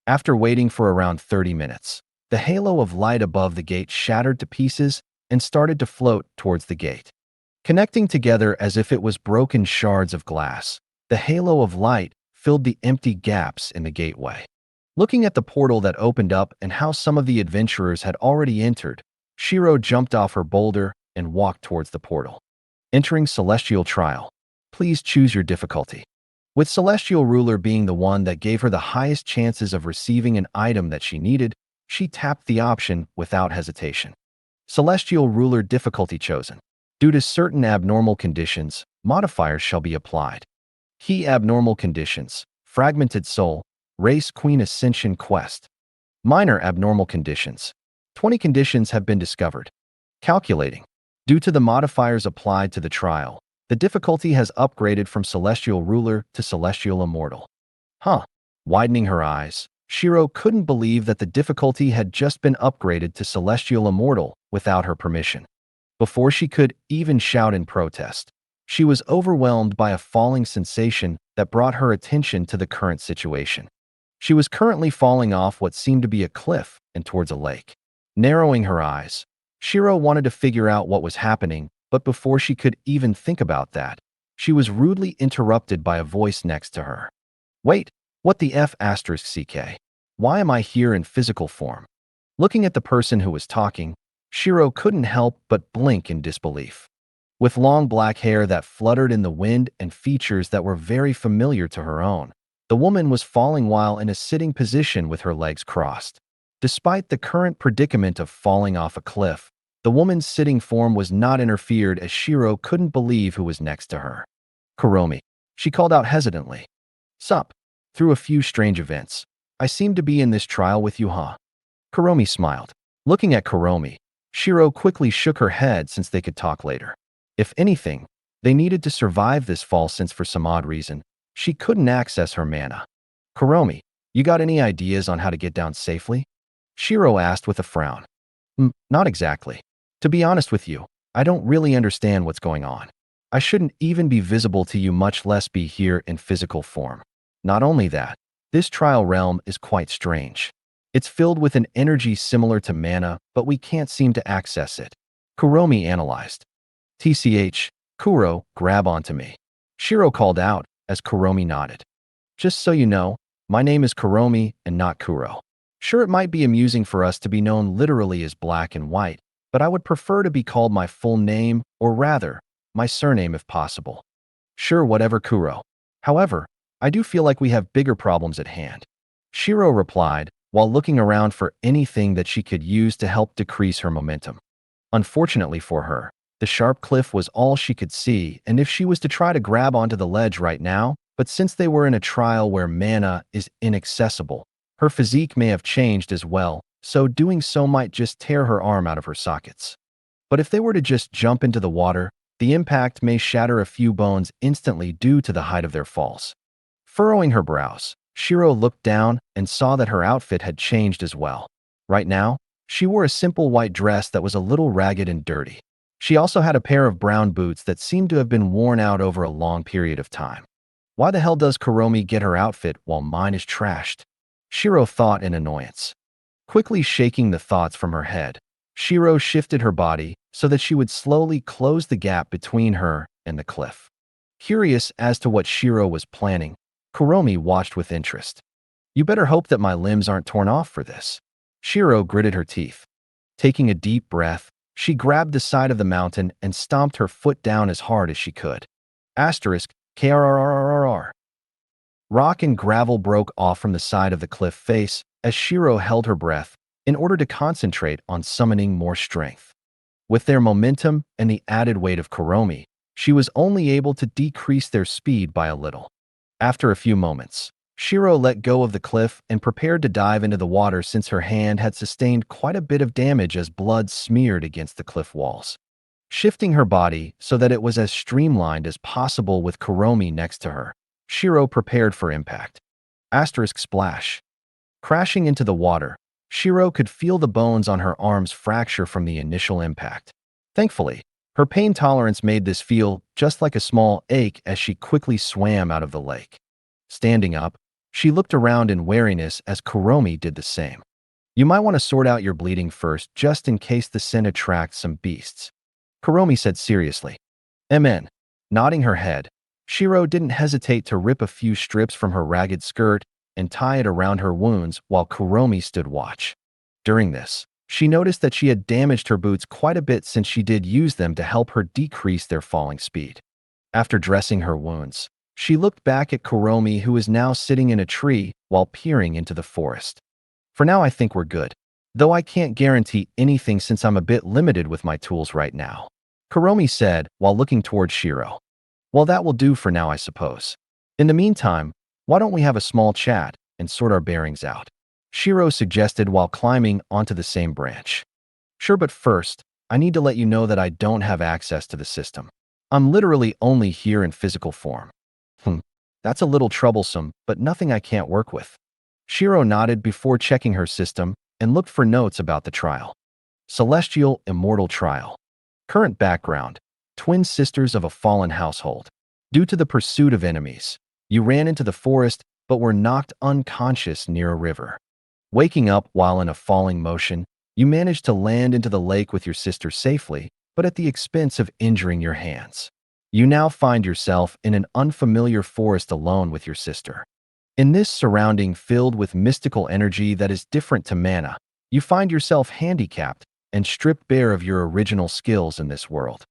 After waiting for around 30 minutes, the halo of light above the gate shattered to pieces and started to float towards the gate. Connecting together as if it was broken shards of glass, the halo of light filled the empty gaps in the gateway. Looking at the portal that opened up and how some of the adventurers had already entered, Shiro jumped off her boulder and walked towards the portal. Entering Celestial Trial. Please choose your difficulty. With Celestial Ruler being the one that gave her the highest chances of receiving an item that she needed, she tapped the option without hesitation. Celestial Ruler difficulty chosen. Due to certain abnormal conditions, modifiers shall be applied. Key abnormal conditions: Fragmented Soul, Race Queen Ascension Quest. Minor abnormal conditions. 20 conditions have been discovered. Calculating. Due to the modifiers applied to the trial, the difficulty has upgraded from Celestial Ruler to Celestial Immortal. Widening her eyes, Shiro couldn't believe that the difficulty had just been upgraded to Celestial Immortal without her permission. Before she could even shout in protest, she was overwhelmed by a falling sensation that brought her attention to the current situation. She was currently falling off what seemed to be a cliff and towards a lake. Narrowing her eyes, Shiro wanted to figure out what was happening, but before she could even think about that, she was rudely interrupted by a voice next to her. Wait, what the F***? Why am I here in physical form? Looking at the person who was talking, Shiro couldn't help but blink in disbelief. With long black hair that fluttered in the wind and features that were very familiar to her own, the woman was falling while in a sitting position with her legs crossed. Despite the current predicament of falling off a cliff, the woman's sitting form was not interfered as Shiro couldn't believe who was next to her. Kuromi, she called out hesitantly. Sup? Through a few strange events, I seem to be in this trial with you, huh? Kuromi smiled. Looking at Kuromi, Shiro quickly shook her head since they could talk later. If anything, they needed to survive this fall since for some odd reason, she couldn't access her mana. Kuromi, you got any ideas on how to get down safely? Shiro asked with a frown. Not exactly. To be honest with you, I don't really understand what's going on. I shouldn't even be visible to you, much less be here in physical form. Not only that, this trial realm is quite strange. It's filled with an energy similar to mana, but we can't seem to access it. Kuromi analyzed. TCH, Kuro, grab onto me. Shiro called out as Kuromi nodded. Just so you know, my name is Kuromi and not Kuro. Sure, it might be amusing for us to be known literally as black and white, but I would prefer to be called my full name, or rather, my surname if possible. Sure, whatever, Kuro. However, I do feel like we have bigger problems at hand. Shiro replied while looking around for anything that she could use to help decrease her momentum. Unfortunately for her, the sharp cliff was all she could see, and if she was to try to grab onto the ledge right now, but since they were in a trial where mana is inaccessible, her physique may have changed as well, so doing so might just tear her arm out of her sockets. But if they were to just jump into the water, the impact may shatter a few bones instantly due to the height of their falls. Furrowing her brows, Shiro looked down and saw that her outfit had changed as well. Right now, she wore a simple white dress that was a little ragged and dirty. She also had a pair of brown boots that seemed to have been worn out over a long period of time. Why the hell does Kuromi get her outfit while mine is trashed? Shiro thought in annoyance. Quickly shaking the thoughts from her head, Shiro shifted her body so that she would slowly close the gap between her and the cliff. Curious as to what Shiro was planning, Kuromi watched with interest. You better hope that my limbs aren't torn off for this. Shiro gritted her teeth. Taking a deep breath, she grabbed the side of the mountain and stomped her foot down as hard as she could. Asterisk, KRRRRR. Rock and gravel broke off from the side of the cliff face as Shiro held her breath in order to concentrate on summoning more strength. With their momentum and the added weight of Kuromi, she was only able to decrease their speed by a little. After a few moments, Shiro let go of the cliff and prepared to dive into the water since her hand had sustained quite a bit of damage as blood smeared against the cliff walls. Shifting her body so that it was as streamlined as possible with Kuromi next to her, Shiro prepared for impact. Asterisk splash. Crashing into the water, Shiro could feel the bones on her arms fracture from the initial impact. Thankfully, her pain tolerance made this feel just like a small ache as she quickly swam out of the lake. Standing up, she looked around in wariness as Kuromi did the same. You might want to sort out your bleeding first just in case the scent attracts some beasts, Kuromi said seriously. Amen. Nodding her head, Shiro didn't hesitate to rip a few strips from her ragged skirt and tie it around her wounds while Kuromi stood watch. During this, she noticed that she had damaged her boots quite a bit since she did use them to help her decrease their falling speed. After dressing her wounds, she looked back at Kuromi, who was now sitting in a tree while peering into the forest. For now, I think we're good, though I can't guarantee anything since I'm a bit limited with my tools right now, Kuromi said while looking toward Shiro. Well, that will do for now, I suppose. In the meantime, why don't we have a small chat and sort our bearings out? Shiro suggested while climbing onto the same branch. Sure, but first, I need to let you know that I don't have access to the system. I'm literally only here in physical form. That's a little troublesome, but nothing I can't work with. Shiro nodded before checking her system and looked for notes about the trial. Celestial Immortal Trial. Current background: twin sisters of a fallen household. Due to the pursuit of enemies, you ran into the forest but were knocked unconscious near a river. Waking up while in a falling motion, you managed to land into the lake with your sister safely, but at the expense of injuring your hands. You now find yourself in an unfamiliar forest alone with your sister. In this surrounding filled with mystical energy that is different to mana, you find yourself handicapped and stripped bare of your original skills in this world.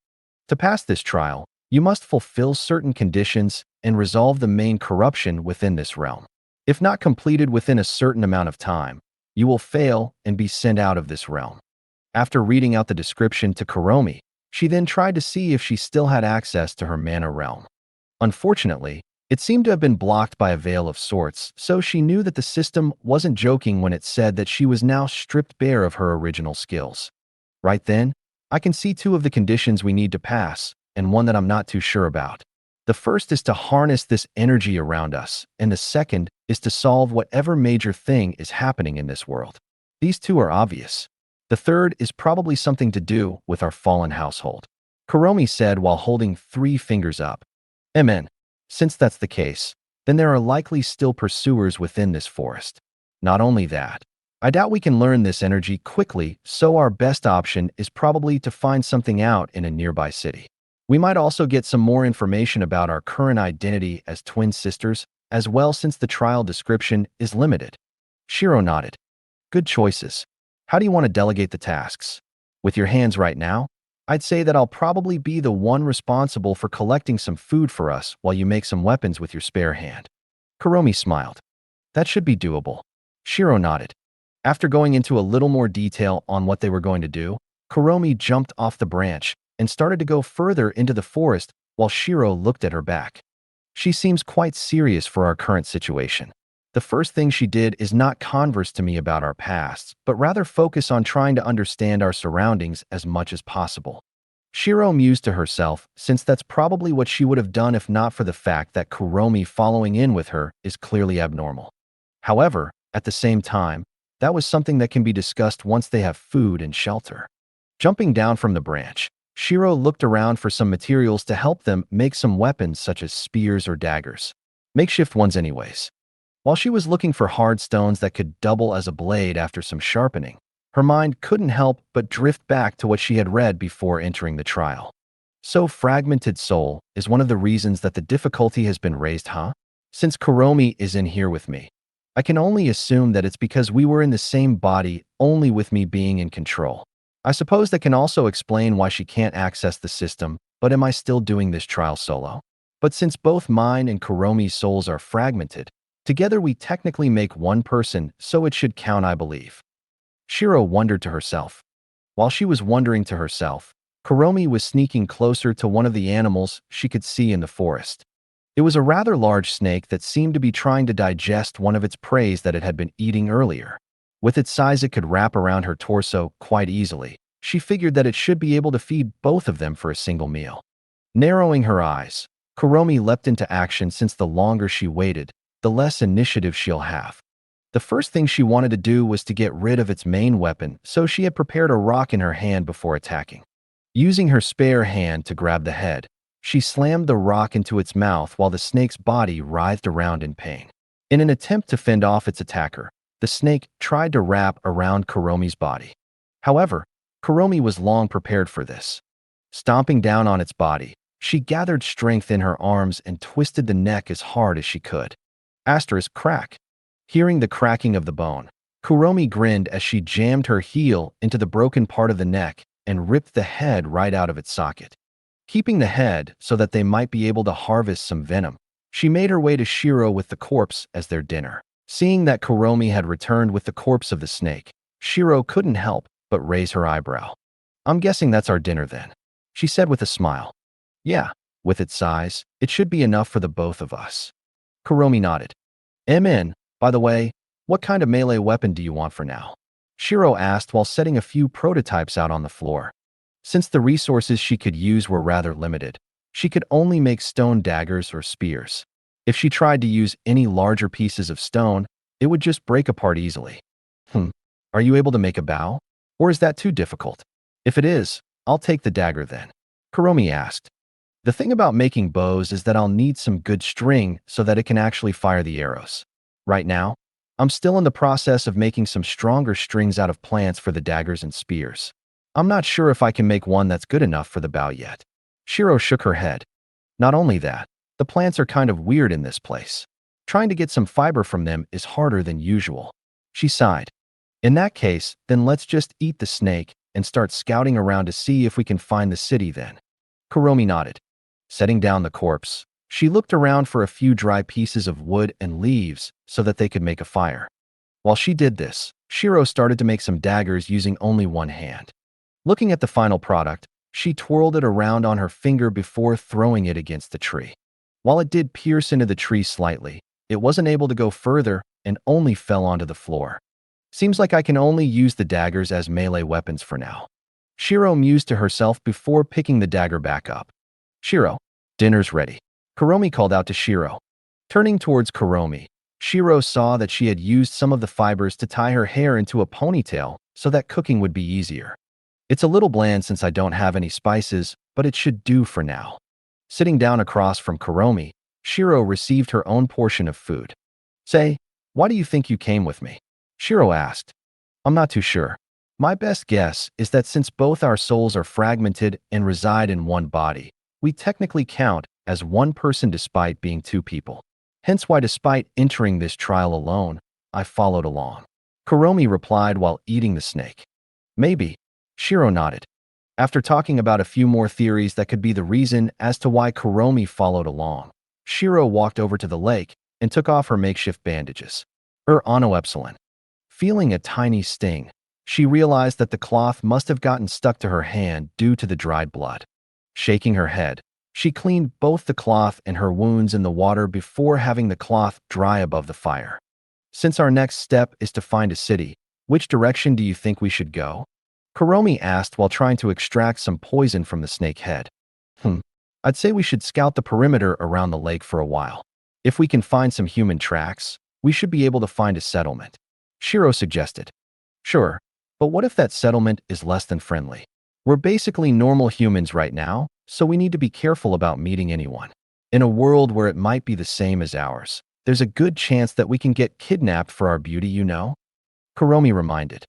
To pass this trial, you must fulfill certain conditions and resolve the main corruption within this realm. If not completed within a certain amount of time, you will fail and be sent out of this realm. After reading out the description to Kuromi, she then tried to see if she still had access to her mana realm. Unfortunately, it seemed to have been blocked by a veil of sorts, so she knew that the system wasn't joking when it said that she was now stripped bare of her original skills. Right then, I can see two of the conditions we need to pass, and one that I'm not too sure about. The first is to harness this energy around us, and the second is to solve whatever major thing is happening in this world. These two are obvious. The third is probably something to do with our fallen household, Kuromi said while holding 3 fingers up. Amen. Since that's the case, then there are likely still pursuers within this forest. Not only that, I doubt we can learn this energy quickly, so our best option is probably to find something out in a nearby city. We might also get some more information about our current identity as twin sisters as well, since the trial description is limited. Shiro nodded. Good choices. How do you want to delegate the tasks? With your hands right now, I'd say that I'll probably be the one responsible for collecting some food for us while you make some weapons with your spare hand. Kuromi smiled. That should be doable. Shiro nodded. After going into a little more detail on what they were going to do, Kuromi jumped off the branch and started to go further into the forest while Shiro looked at her back. She seems quite serious for our current situation. The first thing she did is not converse to me about our pasts, but rather focus on trying to understand our surroundings as much as possible. Shiro mused to herself, since that's probably what she would have done if not for the fact that Kuromi following in with her is clearly abnormal. However, at the same time, that was something that can be discussed once they have food and shelter. Jumping down from the branch, Shiro looked around for some materials to help them make some weapons such as spears or daggers. Makeshift ones anyways. While she was looking for hard stones that could double as a blade after some sharpening, her mind couldn't help but drift back to what she had read before entering the trial. So fragmented soul is one of the reasons that the difficulty has been raised, huh? Since Kuromi is in here with me, I can only assume that it's because we were in the same body, only with me being in control. I suppose that can also explain why she can't access the system, but am I still doing this trial solo? But since both mine and Kuromi's souls are fragmented, together we technically make one person, so it should count, I believe. Shiro wondered to herself. While she was wondering to herself, Kuromi was sneaking closer to one of the animals she could see in the forest. It was a rather large snake that seemed to be trying to digest one of its prey that it had been eating earlier. With its size, it could wrap around her torso quite easily. She figured that it should be able to feed both of them for a single meal. Narrowing her eyes, Kuromi leapt into action since the longer she waited, the less initiative she'll have. The first thing she wanted to do was to get rid of its main weapon, so she had prepared a rock in her hand before attacking. Using her spare hand to grab the head, she slammed the rock into its mouth while the snake's body writhed around in pain. In an attempt to fend off its attacker, the snake tried to wrap around Kuromi's body. However, Kuromi was long prepared for this. Stomping down on its body, she gathered strength in her arms and twisted the neck as hard as she could. Asterisk crack. Hearing the cracking of the bone, Kuromi grinned as she jammed her heel into the broken part of the neck and ripped the head right out of its socket. Keeping the head so that they might be able to harvest some venom, she made her way to Shiro with the corpse as their dinner. Seeing that Kuromi had returned with the corpse of the snake, Shiro couldn't help but raise her eyebrow. "I'm guessing that's our dinner then," she said with a smile. "Yeah, with its size, it should be enough for the both of us." Kuromi nodded. "MN, by the way, what kind of melee weapon do you want for now?" Shiro asked while setting a few prototypes out on the floor. Since the resources she could use were rather limited, she could only make stone daggers or spears. If she tried to use any larger pieces of stone, it would just break apart easily. Are you able to make a bow? Or is that too difficult? If it is, I'll take the dagger then," Kuromi asked. "The thing about making bows is that I'll need some good string so that it can actually fire the arrows. Right now, I'm still in the process of making some stronger strings out of plants for the daggers and spears. I'm not sure if I can make one that's good enough for the bow yet." Shiro shook her head. "Not only that, the plants are kind of weird in this place. Trying to get some fiber from them is harder than usual." She sighed. "In that case, then let's just eat the snake and start scouting around to see if we can find the city then." Kuromi nodded. Setting down the corpse, she looked around for a few dry pieces of wood and leaves so that they could make a fire. While she did this, Shiro started to make some daggers using only one hand. Looking at the final product, she twirled it around on her finger before throwing it against the tree. While it did pierce into the tree slightly, it wasn't able to go further and only fell onto the floor. "Seems like I can only use the daggers as melee weapons for now," Shiro mused to herself before picking the dagger back up. "Shiro, dinner's ready," Kuromi called out to Shiro. Turning towards Kuromi, Shiro saw that she had used some of the fibers to tie her hair into a ponytail so that cooking would be easier. "It's a little bland since I don't have any spices, but it should do for now." Sitting down across from Kuromi, Shiro received her own portion of food. "Say, why do you think you came with me?" Shiro asked. "I'm not too sure. My best guess is that since both our souls are fragmented and reside in one body, we technically count as one person despite being two people. Hence why despite entering this trial alone, I followed along." Kuromi replied while eating the snake. "Maybe," Shiro nodded. After talking about a few more theories that could be the reason as to why Kuromi followed along, Shiro walked over to the lake and took off her makeshift bandages. Ano epsilon. Feeling a tiny sting, she realized that the cloth must have gotten stuck to her hand due to the dried blood. Shaking her head, she cleaned both the cloth and her wounds in the water before having the cloth dry above the fire. Since our next step is to find a city, which direction do you think we should go? Kuromi asked while trying to extract some poison from the snake head. I'd say we should scout the perimeter around the lake for a while. If we can find some human tracks, we should be able to find a settlement, Shiro suggested. Sure, but what if that settlement is less than friendly? We're basically normal humans right now, so we need to be careful about meeting anyone. In a world where it might be the same as ours, there's a good chance that we can get kidnapped for our beauty, you know? Kuromi reminded.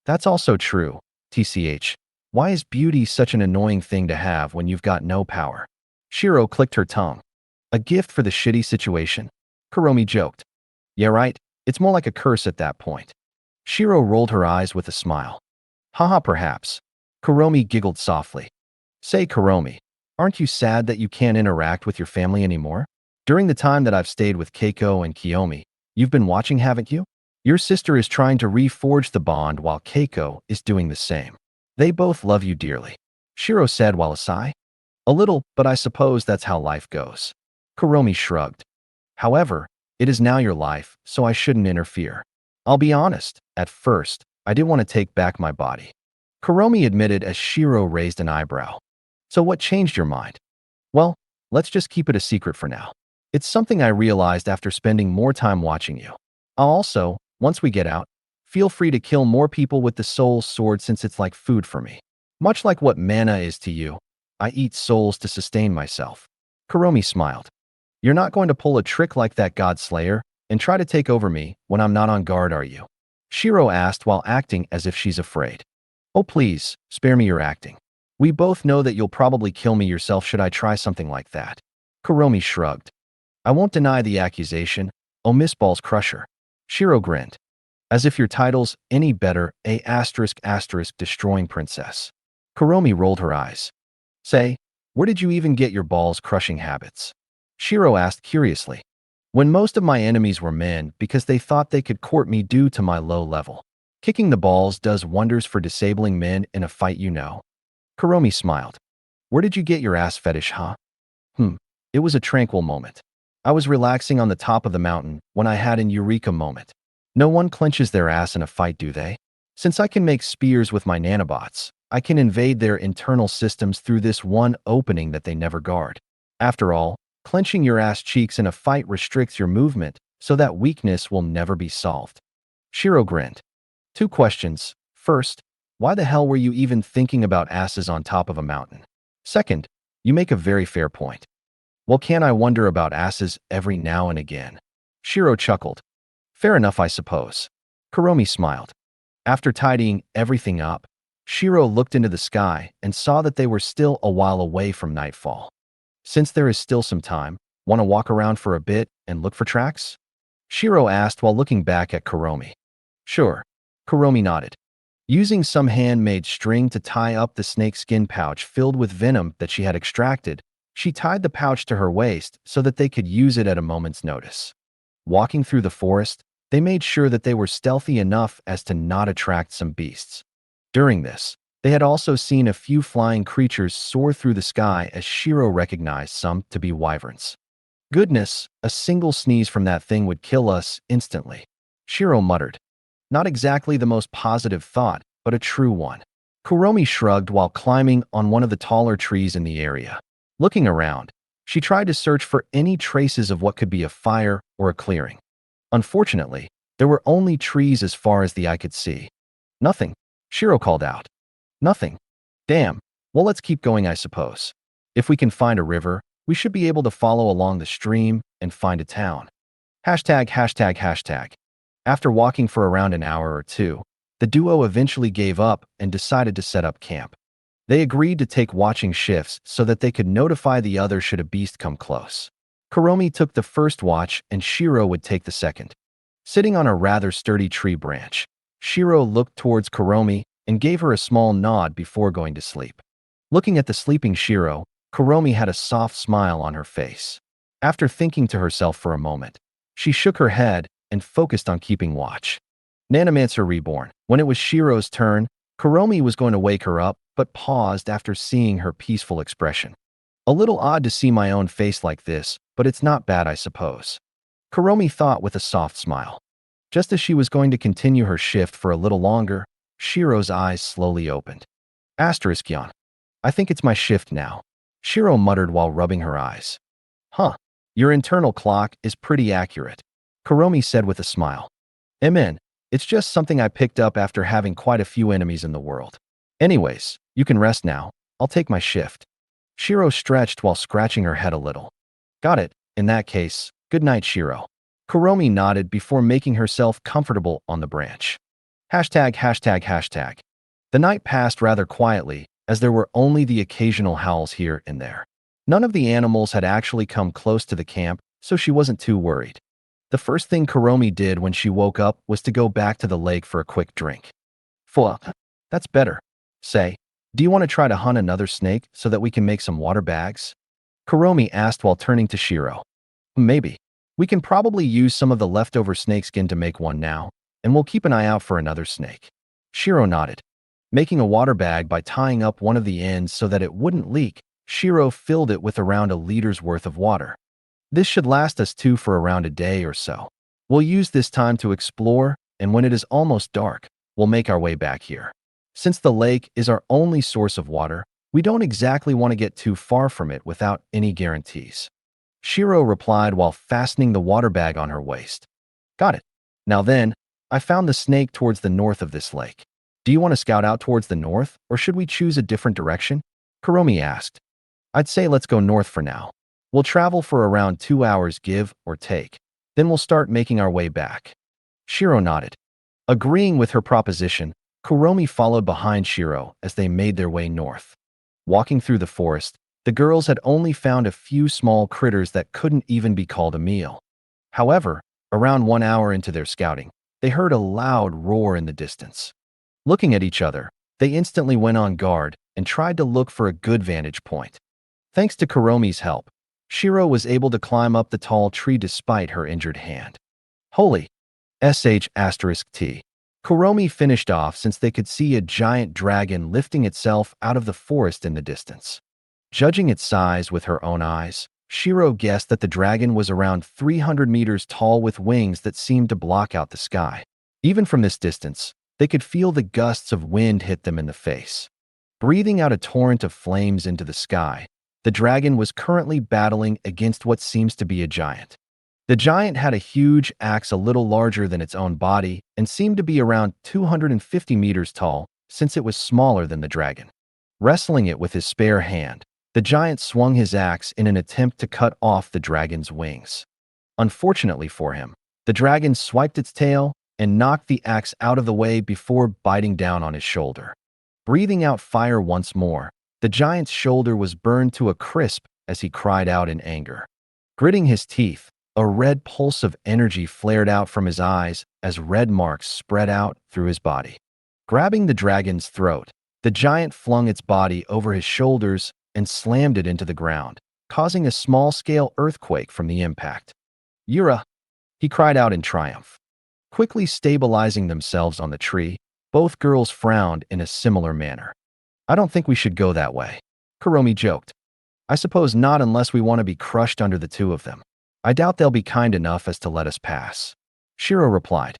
That's also true, TCH. Why is beauty such an annoying thing to have when you've got no power? Shiro clicked her tongue. A gift for the shitty situation? Kuromi joked. Yeah, right. It's more like a curse at that point. Shiro rolled her eyes with a smile. Haha, perhaps. Kuromi giggled softly. Say, Kuromi, aren't you sad that you can't interact with your family anymore? During the time that I've stayed with Keiko and Kiyomi, you've been watching, haven't you? Your sister is trying to reforge the bond while Keiko is doing the same. They both love you dearly, Shiro said while a sigh. A little, but I suppose that's how life goes. Kuromi shrugged. However, it is now your life, so I shouldn't interfere. I'll be honest, at first, I didn't want to take back my body. Kuromi admitted as Shiro raised an eyebrow. So what changed your mind? Well, let's just keep it a secret for now. It's something I realized after spending more time watching you. I'll also, once we get out, feel free to kill more people with the soul sword since it's like food for me. Much like what mana is to you, I eat souls to sustain myself. Kuromi smiled. You're not going to pull a trick like that, God Slayer, and try to take over me when I'm not on guard, are you? Shiro asked while acting as if she's afraid. Oh please, spare me your acting. We both know that you'll probably kill me yourself should I try something like that. Kuromi shrugged. I won't deny the accusation, oh Miss Ball's Crusher. Shiro grinned. As if your title's any better, destroying princess. Kuromi rolled her eyes. Say, where did you even get your balls crushing habits? Shiro asked curiously. When most of my enemies were men because they thought they could court me due to my low level. Kicking the balls does wonders for disabling men in a fight, you know. Kuromi smiled. Where did you get your ass fetish, huh? It was a tranquil moment. I was relaxing on the top of the mountain when I had an eureka moment. No one clenches their ass in a fight, do they? Since I can make spears with my nanobots, I can invade their internal systems through this one opening that they never guard. After all, clenching your ass cheeks in a fight restricts your movement, so that weakness will never be solved. Shiro grinned. 2 questions. First, why the hell were you even thinking about asses on top of a mountain? Second, you make a very fair point. Well, can't I wonder about asses every now and again? Shiro chuckled. Fair enough, I suppose. Kuromi smiled. After tidying everything up, Shiro looked into the sky and saw that they were still a while away from nightfall. Since there is still some time, want to walk around for a bit and look for tracks? Shiro asked while looking back at Kuromi. Sure. Kuromi nodded. Using some handmade string to tie up the snakeskin pouch filled with venom that she had extracted, she tied the pouch to her waist so that they could use it at a moment's notice. Walking through the forest, they made sure that they were stealthy enough as to not attract some beasts. During this, they had also seen a few flying creatures soar through the sky as Shiro recognized some to be wyverns. Goodness, a single sneeze from that thing would kill us instantly. Shiro muttered. Not exactly the most positive thought, but a true one. Kuromi shrugged while climbing on one of the taller trees in the area. Looking around, she tried to search for any traces of what could be a fire or a clearing. Unfortunately, there were only trees as far as the eye could see. Nothing, Shiro called out. Nothing. Damn, well let's keep going I suppose. If we can find a river, we should be able to follow along the stream and find a town. ####. After walking for around an hour or two, the duo eventually gave up and decided to set up camp. They agreed to take watching shifts so that they could notify the other should a beast come close. Kuromi took the first watch and Shiro would take the second. Sitting on a rather sturdy tree branch, Shiro looked towards Kuromi and gave her a small nod before going to sleep. Looking at the sleeping Shiro, Kuromi had a soft smile on her face. After thinking to herself for a moment, she shook her head and focused on keeping watch. Snowmancer reborn. When it was Shiro's turn, Kuromi was going to wake her up, but paused after seeing her peaceful expression. A little odd to see my own face like this, but it's not bad, I suppose. Kuromi thought with a soft smile. Just as she was going to continue her shift for a little longer, Shiro's eyes slowly opened. Yon. I think it's my shift now, Shiro muttered while rubbing her eyes. Huh. Your internal clock is pretty accurate, Kuromi said with a smile. Amen. It's just something I picked up after having quite a few enemies in the world. Anyways, you can rest now. I'll take my shift. Shiro stretched while scratching her head a little. Got it. In that case, good night, Shiro. Kuromi nodded before making herself comfortable on the branch. ####. The night passed rather quietly, as there were only the occasional howls here and there. None of the animals had actually come close to the camp, so she wasn't too worried. The first thing Kuromi did when she woke up was to go back to the lake for a quick drink. Fuck, that's better. Say, do you want to try to hunt another snake so that we can make some water bags? Kuromi asked while turning to Shiro. Maybe. We can probably use some of the leftover snakeskin to make one now, and we'll keep an eye out for another snake. Shiro nodded. Making a water bag by tying up one of the ends so that it wouldn't leak, Shiro filled it with around a liter's worth of water. This should last us two for around a day or so. We'll use this time to explore, and when it is almost dark, we'll make our way back here. Since the lake is our only source of water, we don't exactly want to get too far from it without any guarantees. Shiro replied while fastening the water bag on her waist. Got it. Now then, I found the snake towards the north of this lake. Do you want to scout out towards the north, or should we choose a different direction? Kuromi asked. I'd say let's go north for now. We'll travel for around 2 hours give or take. Then we'll start making our way back. Shiro nodded. Agreeing with her proposition, Kuromi followed behind Shiro as they made their way north. Walking through the forest, the girls had only found a few small critters that couldn't even be called a meal. However, around 1 hour into their scouting, they heard a loud roar in the distance. Looking at each other, they instantly went on guard and tried to look for a good vantage point. Thanks to Kuromi's help, Shiro was able to climb up the tall tree despite her injured hand. Holy! **T. Kuromi finished off since they could see a giant dragon lifting itself out of the forest in the distance. Judging its size with her own eyes, Shiro guessed that the dragon was around 300 meters tall with wings that seemed to block out the sky. Even from this distance, they could feel the gusts of wind hit them in the face. Breathing out a torrent of flames into the sky, the dragon was currently battling against what seems to be a giant. The giant had a huge axe a little larger than its own body and seemed to be around 250 meters tall since it was smaller than the dragon. Wrestling it with his spare hand, the giant swung his axe in an attempt to cut off the dragon's wings. Unfortunately for him, the dragon swiped its tail and knocked the axe out of the way before biting down on his shoulder. Breathing out fire once more, the giant's shoulder was burned to a crisp as he cried out in anger. Gritting his teeth, a red pulse of energy flared out from his eyes as red marks spread out through his body. Grabbing the dragon's throat, the giant flung its body over his shoulders and slammed it into the ground, causing a small-scale earthquake from the impact. Yura! He cried out in triumph. Quickly stabilizing themselves on the tree, both girls frowned in a similar manner. I don't think we should go that way, Kuromi joked. I suppose not unless we want to be crushed under the two of them. I doubt they'll be kind enough as to let us pass. Shiro replied.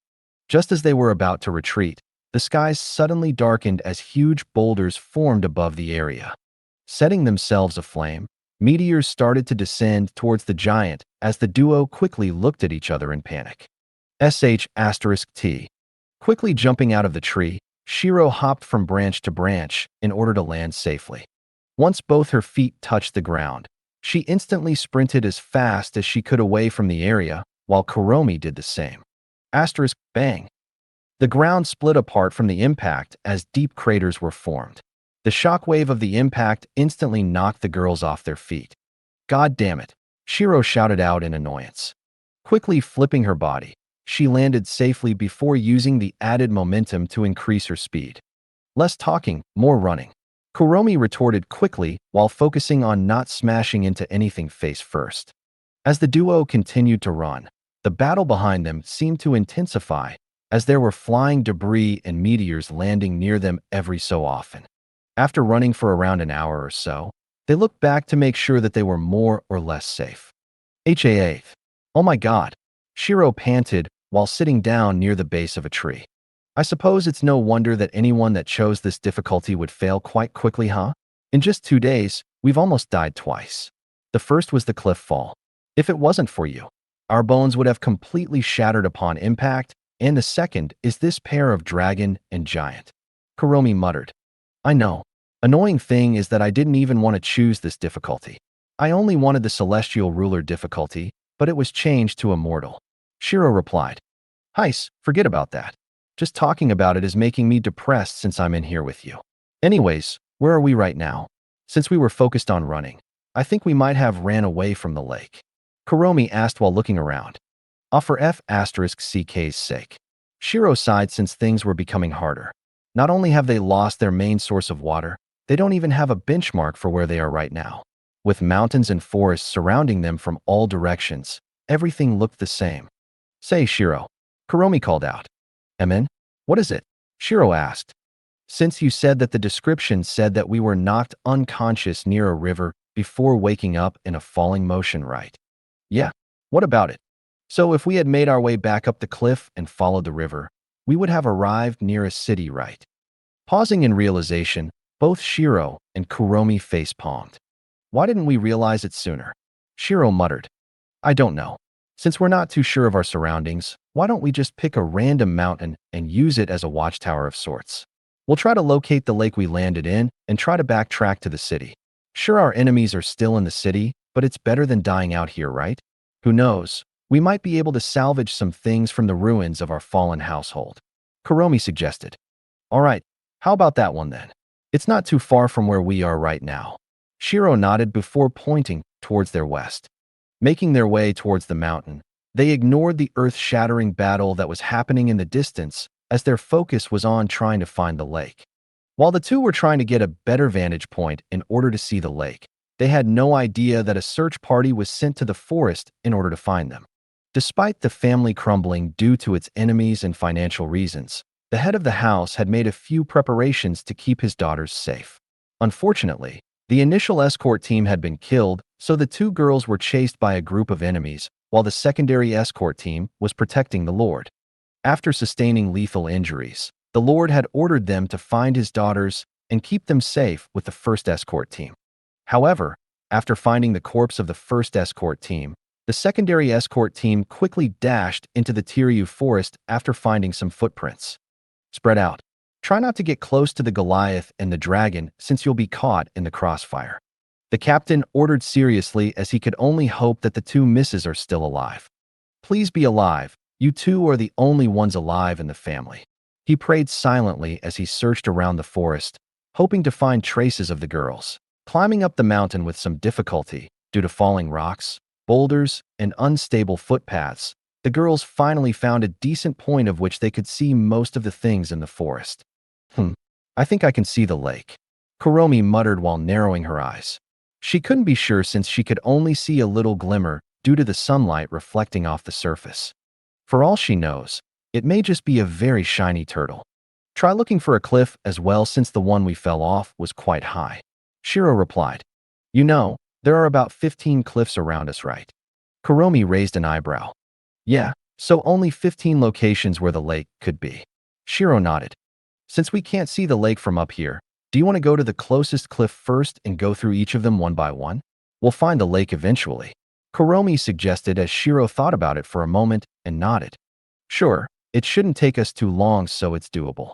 Just as they were about to retreat, the skies suddenly darkened as huge boulders formed above the area. Setting themselves aflame, meteors started to descend towards the giant as the duo quickly looked at each other in panic. **T. Quickly jumping out of the tree, Shiro hopped from branch to branch in order to land safely. Once both her feet touched the ground, she instantly sprinted as fast as she could away from the area, while Kuromi did the same. *Bang! The ground split apart from the impact as deep craters were formed. The shockwave of the impact instantly knocked the girls off their feet. God damn it! Shiro shouted out in annoyance. Quickly flipping her body, she landed safely before using the added momentum to increase her speed. Less talking, more running. Kuromi retorted quickly while focusing on not smashing into anything face first. As the duo continued to run, the battle behind them seemed to intensify as there were flying debris and meteors landing near them every so often. After running for around an hour or so, they looked back to make sure that they were more or less safe. HA8. Oh my god, Shiro panted while sitting down near the base of a tree. I suppose it's no wonder that anyone that chose this difficulty would fail quite quickly, huh? In just 2 days, we've almost died twice. The first was the cliff fall. If it wasn't for you, our bones would have completely shattered upon impact, and the second is this pair of dragon and giant. Kuromi muttered. I know. Annoying thing is that I didn't even want to choose this difficulty. I only wanted the celestial ruler difficulty, but it was changed to immortal. Shiro replied. Heis, forget about that. Just talking about it is making me depressed since I'm in here with you. Anyways, where are we right now? Since we were focused on running, I think we might have ran away from the lake. Kuromi asked while looking around. For F***'s sake. Shiro sighed since things were becoming harder. Not only have they lost their main source of water, they don't even have a benchmark for where they are right now. With mountains and forests surrounding them from all directions, everything looked the same. Say, Shiro. Kuromi called out. Emin? What is it? Shiro asked. Since you said that the description said that we were knocked unconscious near a river before waking up in a falling motion, right? Yeah. What about it? So if we had made our way back up the cliff and followed the river, we would have arrived near a city, right? Pausing in realization, both Shiro and Kuromi face-palmed. Why didn't we realize it sooner? Shiro muttered. I don't know. Since we're not too sure of our surroundings, why don't we just pick a random mountain and use it as a watchtower of sorts? We'll try to locate the lake we landed in and try to backtrack to the city. Sure, our enemies are still in the city, but it's better than dying out here, right? Who knows? We might be able to salvage some things from the ruins of our fallen household. Kuromi suggested. All right, how about that one then? It's not too far from where we are right now. Shiro nodded before pointing towards their west. Making their way towards the mountain, they ignored the earth-shattering battle that was happening in the distance as their focus was on trying to find the lake. While the two were trying to get a better vantage point in order to see the lake, they had no idea that a search party was sent to the forest in order to find them. Despite the family crumbling due to its enemies and financial reasons, the head of the house had made a few preparations to keep his daughters safe. Unfortunately, the initial escort team had been killed, so the two girls were chased by a group of enemies, while the secondary escort team was protecting the Lord. After sustaining lethal injuries, the Lord had ordered them to find his daughters and keep them safe with the first escort team. However, after finding the corpse of the first escort team, the secondary escort team quickly dashed into the Tiryu forest after finding some footprints. Spread out. Try not to get close to the Goliath and the dragon since you'll be caught in the crossfire. The captain ordered seriously as he could only hope that the two misses are still alive. Please be alive. You two are the only ones alive in the family. He prayed silently as he searched around the forest, hoping to find traces of the girls. Climbing up the mountain with some difficulty due to falling rocks, boulders, and unstable footpaths, the girls finally found a decent point of which they could see most of the things in the forest. I think I can see the lake. Kuromi muttered while narrowing her eyes. She couldn't be sure since she could only see a little glimmer due to the sunlight reflecting off the surface. For all she knows, it may just be a very shiny turtle. Try looking for a cliff as well since the one we fell off was quite high. Shiro replied. You know, there are about 15 cliffs around us, right? Kuromi raised an eyebrow. Yeah, so only 15 locations where the lake could be. Shiro nodded. Since we can't see the lake from up here, do you want to go to the closest cliff first and go through each of them one by one? We'll find the lake eventually. Kuromi suggested as Shiro thought about it for a moment and nodded. Sure, it shouldn't take us too long, so it's doable.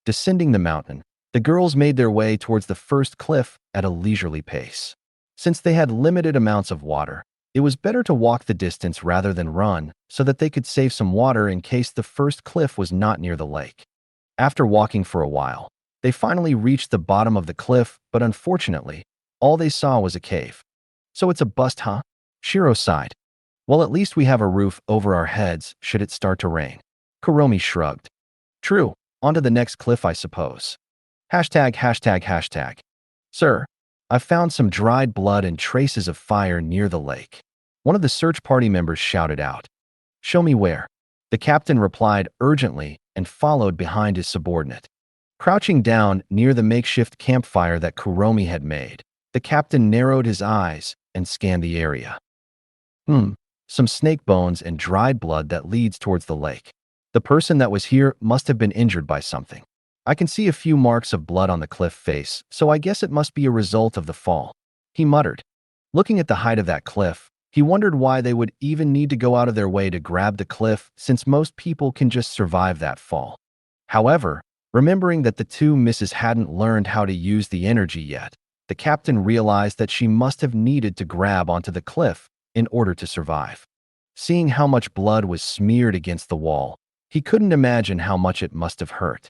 Descending the mountain, the girls made their way towards the first cliff at a leisurely pace. Since they had limited amounts of water, it was better to walk the distance rather than run so that they could save some water in case the first cliff was not near the lake. After walking for a while, they finally reached the bottom of the cliff, but unfortunately, all they saw was a cave. So it's a bust, huh? Shiro sighed. Well, at least we have a roof over our heads should it start to rain. Kuromi shrugged. True, on to the next cliff, I suppose. ####. Sir, I've found some dried blood and traces of fire near the lake. One of the search party members shouted out. Show me where. The captain replied urgently and followed behind his subordinate. Crouching down near the makeshift campfire that Kuromi had made, the captain narrowed his eyes and scanned the area. Some snake bones and dried blood that leads towards the lake. The person that was here must have been injured by something. I can see a few marks of blood on the cliff face, so I guess it must be a result of the fall, he muttered. Looking at the height of that cliff, he wondered why they would even need to go out of their way to grab the cliff since most people can just survive that fall. However, remembering that the two misses hadn't learned how to use the energy yet, the captain realized that she must have needed to grab onto the cliff in order to survive. Seeing how much blood was smeared against the wall, he couldn't imagine how much it must have hurt.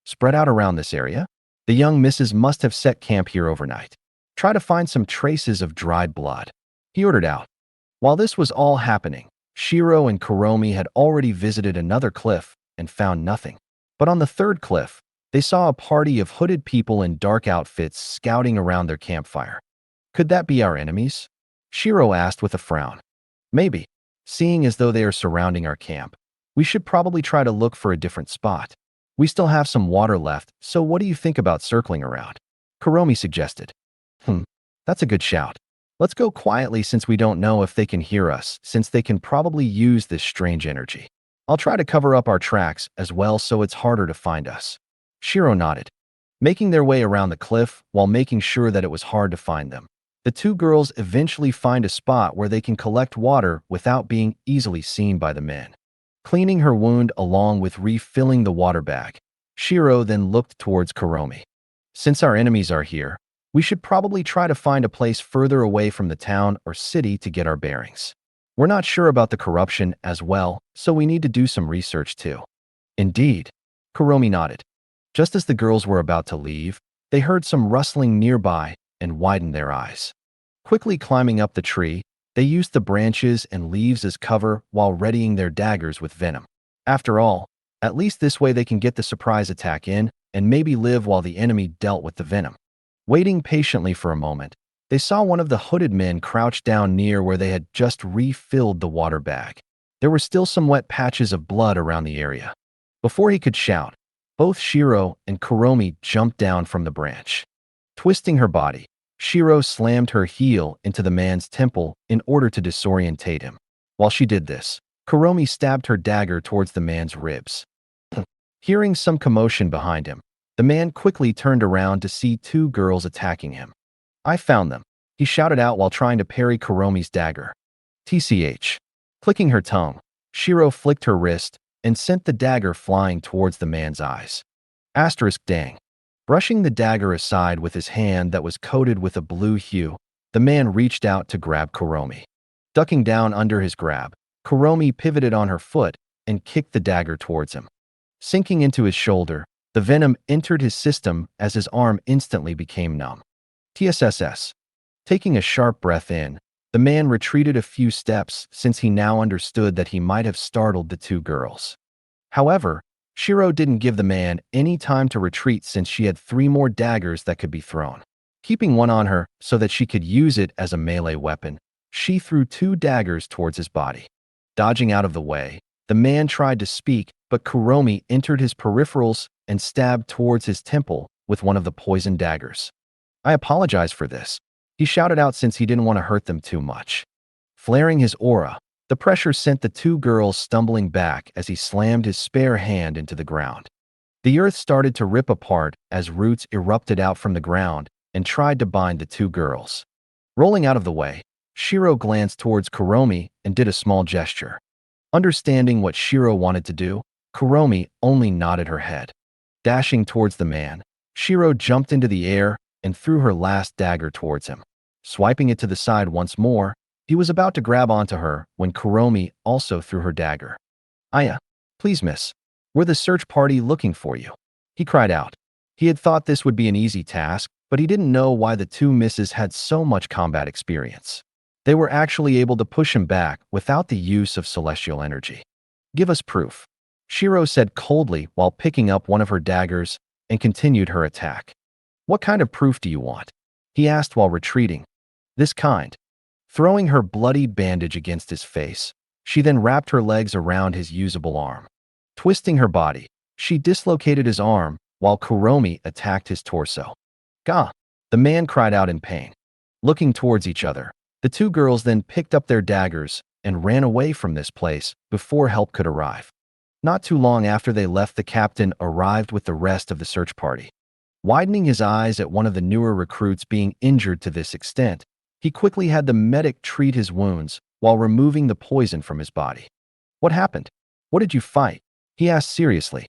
Spread out around this area, the young misses must have set camp here overnight. Try to find some traces of dried blood, he ordered out. While this was all happening, Shiro and Kuromi had already visited another cliff and found nothing. But on the third cliff, they saw a party of hooded people in dark outfits scouting around their campfire. Could that be our enemies? Shiro asked with a frown. Maybe. Seeing as though they are surrounding our camp, we should probably try to look for a different spot. We still have some water left, so what do you think about circling around? Kuromi suggested. That's a good shout. Let's go quietly since we don't know if they can hear us, since they can probably use this strange energy. I'll try to cover up our tracks as well so it's harder to find us. Shiro nodded, making their way around the cliff while making sure that it was hard to find them. The two girls eventually find a spot where they can collect water without being easily seen by the men. Cleaning her wound along with refilling the water bag, Shiro then looked towards Kuromi. Since our enemies are here, we should probably try to find a place further away from the town or city to get our bearings. We're not sure about the corruption as well, so we need to do some research too. Indeed, Kuromi nodded. Just as the girls were about to leave, they heard some rustling nearby and widened their eyes. Quickly climbing up the tree, they used the branches and leaves as cover while readying their daggers with venom. After all, at least this way they can get the surprise attack in and maybe live while the enemy dealt with the venom. Waiting patiently for a moment, they saw one of the hooded men crouch down near where they had just refilled the water bag. There were still some wet patches of blood around the area. Before he could shout, both Shiro and Kuromi jumped down from the branch. Twisting her body, Shiro slammed her heel into the man's temple in order to disorientate him. While she did this, Kuromi stabbed her dagger towards the man's ribs. Hearing some commotion behind him, the man quickly turned around to see two girls attacking him. I found them, he shouted out while trying to parry Kuromi's dagger. TCH. Clicking her tongue, Shiro flicked her wrist and sent the dagger flying towards the man's eyes. Dang. Brushing the dagger aside with his hand that was coated with a blue hue, the man reached out to grab Kuromi. Ducking down under his grab, Kuromi pivoted on her foot and kicked the dagger towards him. Sinking into his shoulder, the venom entered his system as his arm instantly became numb. TSSS. Taking a sharp breath in, the man retreated a few steps since he now understood that he might have startled the two girls. However, Shiro didn't give the man any time to retreat since she had 3 more daggers that could be thrown. Keeping one on her so that she could use it as a melee weapon, she threw 2 daggers towards his body. Dodging out of the way, the man tried to speak, but Kuromi entered his peripherals and stabbed towards his temple with one of the poison daggers. I apologize for this, he shouted out since he didn't want to hurt them too much. Flaring his aura, the pressure sent the 2 girls stumbling back as he slammed his spare hand into the ground. The earth started to rip apart as roots erupted out from the ground and tried to bind the 2 girls. Rolling out of the way, Shiro glanced towards Kuromi and did a small gesture. Understanding what Shiro wanted to do, Kuromi only nodded her head. Dashing towards the man, Shiro jumped into the air and threw her last dagger towards him. Swiping it to the side once more, he was about to grab onto her when Kuromi also threw her dagger. Aya, please miss. We're the search party looking for you, he cried out. He had thought this would be an easy task, but he didn't know why the 2 misses had so much combat experience. They were actually able to push him back without the use of celestial energy. Give us proof, Shiro said coldly while picking up one of her daggers and continued her attack. What kind of proof do you want? He asked while retreating. This kind. Throwing her bloody bandage against his face, She then wrapped her legs around his usable arm. Twisting her body, she dislocated his arm while Kuromi attacked his torso. Gah! The man cried out in pain. Looking towards each other, the two girls then picked up their daggers and ran away from this place before help could arrive. Not too long after they left, the captain arrived with the rest of the search party. Widening his eyes at one of the newer recruits being injured to this extent, he quickly had the medic treat his wounds while removing the poison from his body. "What happened? What did you fight?" he asked seriously.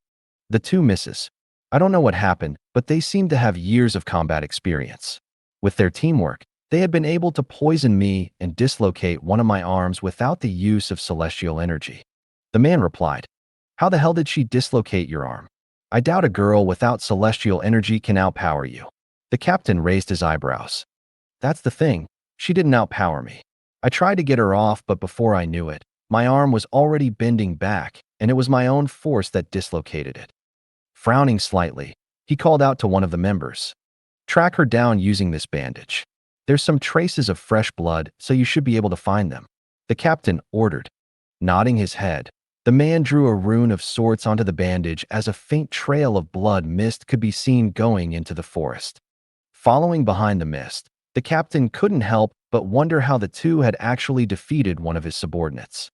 The two misses. "I don't know what happened, but they seem to have years of combat experience. With their teamwork, they had been able to poison me and dislocate one of my arms without the use of celestial energy." The man replied, "How the hell did she dislocate your arm? I doubt a girl without celestial energy can outpower you." The captain raised his eyebrows. "That's the thing. She didn't outpower me. I tried to get her off, but before I knew it, my arm was already bending back, and it was my own force that dislocated it." Frowning slightly, he called out to one of the members, "Track her down using this bandage. There's some traces of fresh blood, so you should be able to find them." The captain ordered. Nodding his head, the man drew a rune of sorts onto the bandage as a faint trail of blood mist could be seen going into the forest. Following behind the mist, the captain couldn't help but wonder how the two had actually defeated one of his subordinates.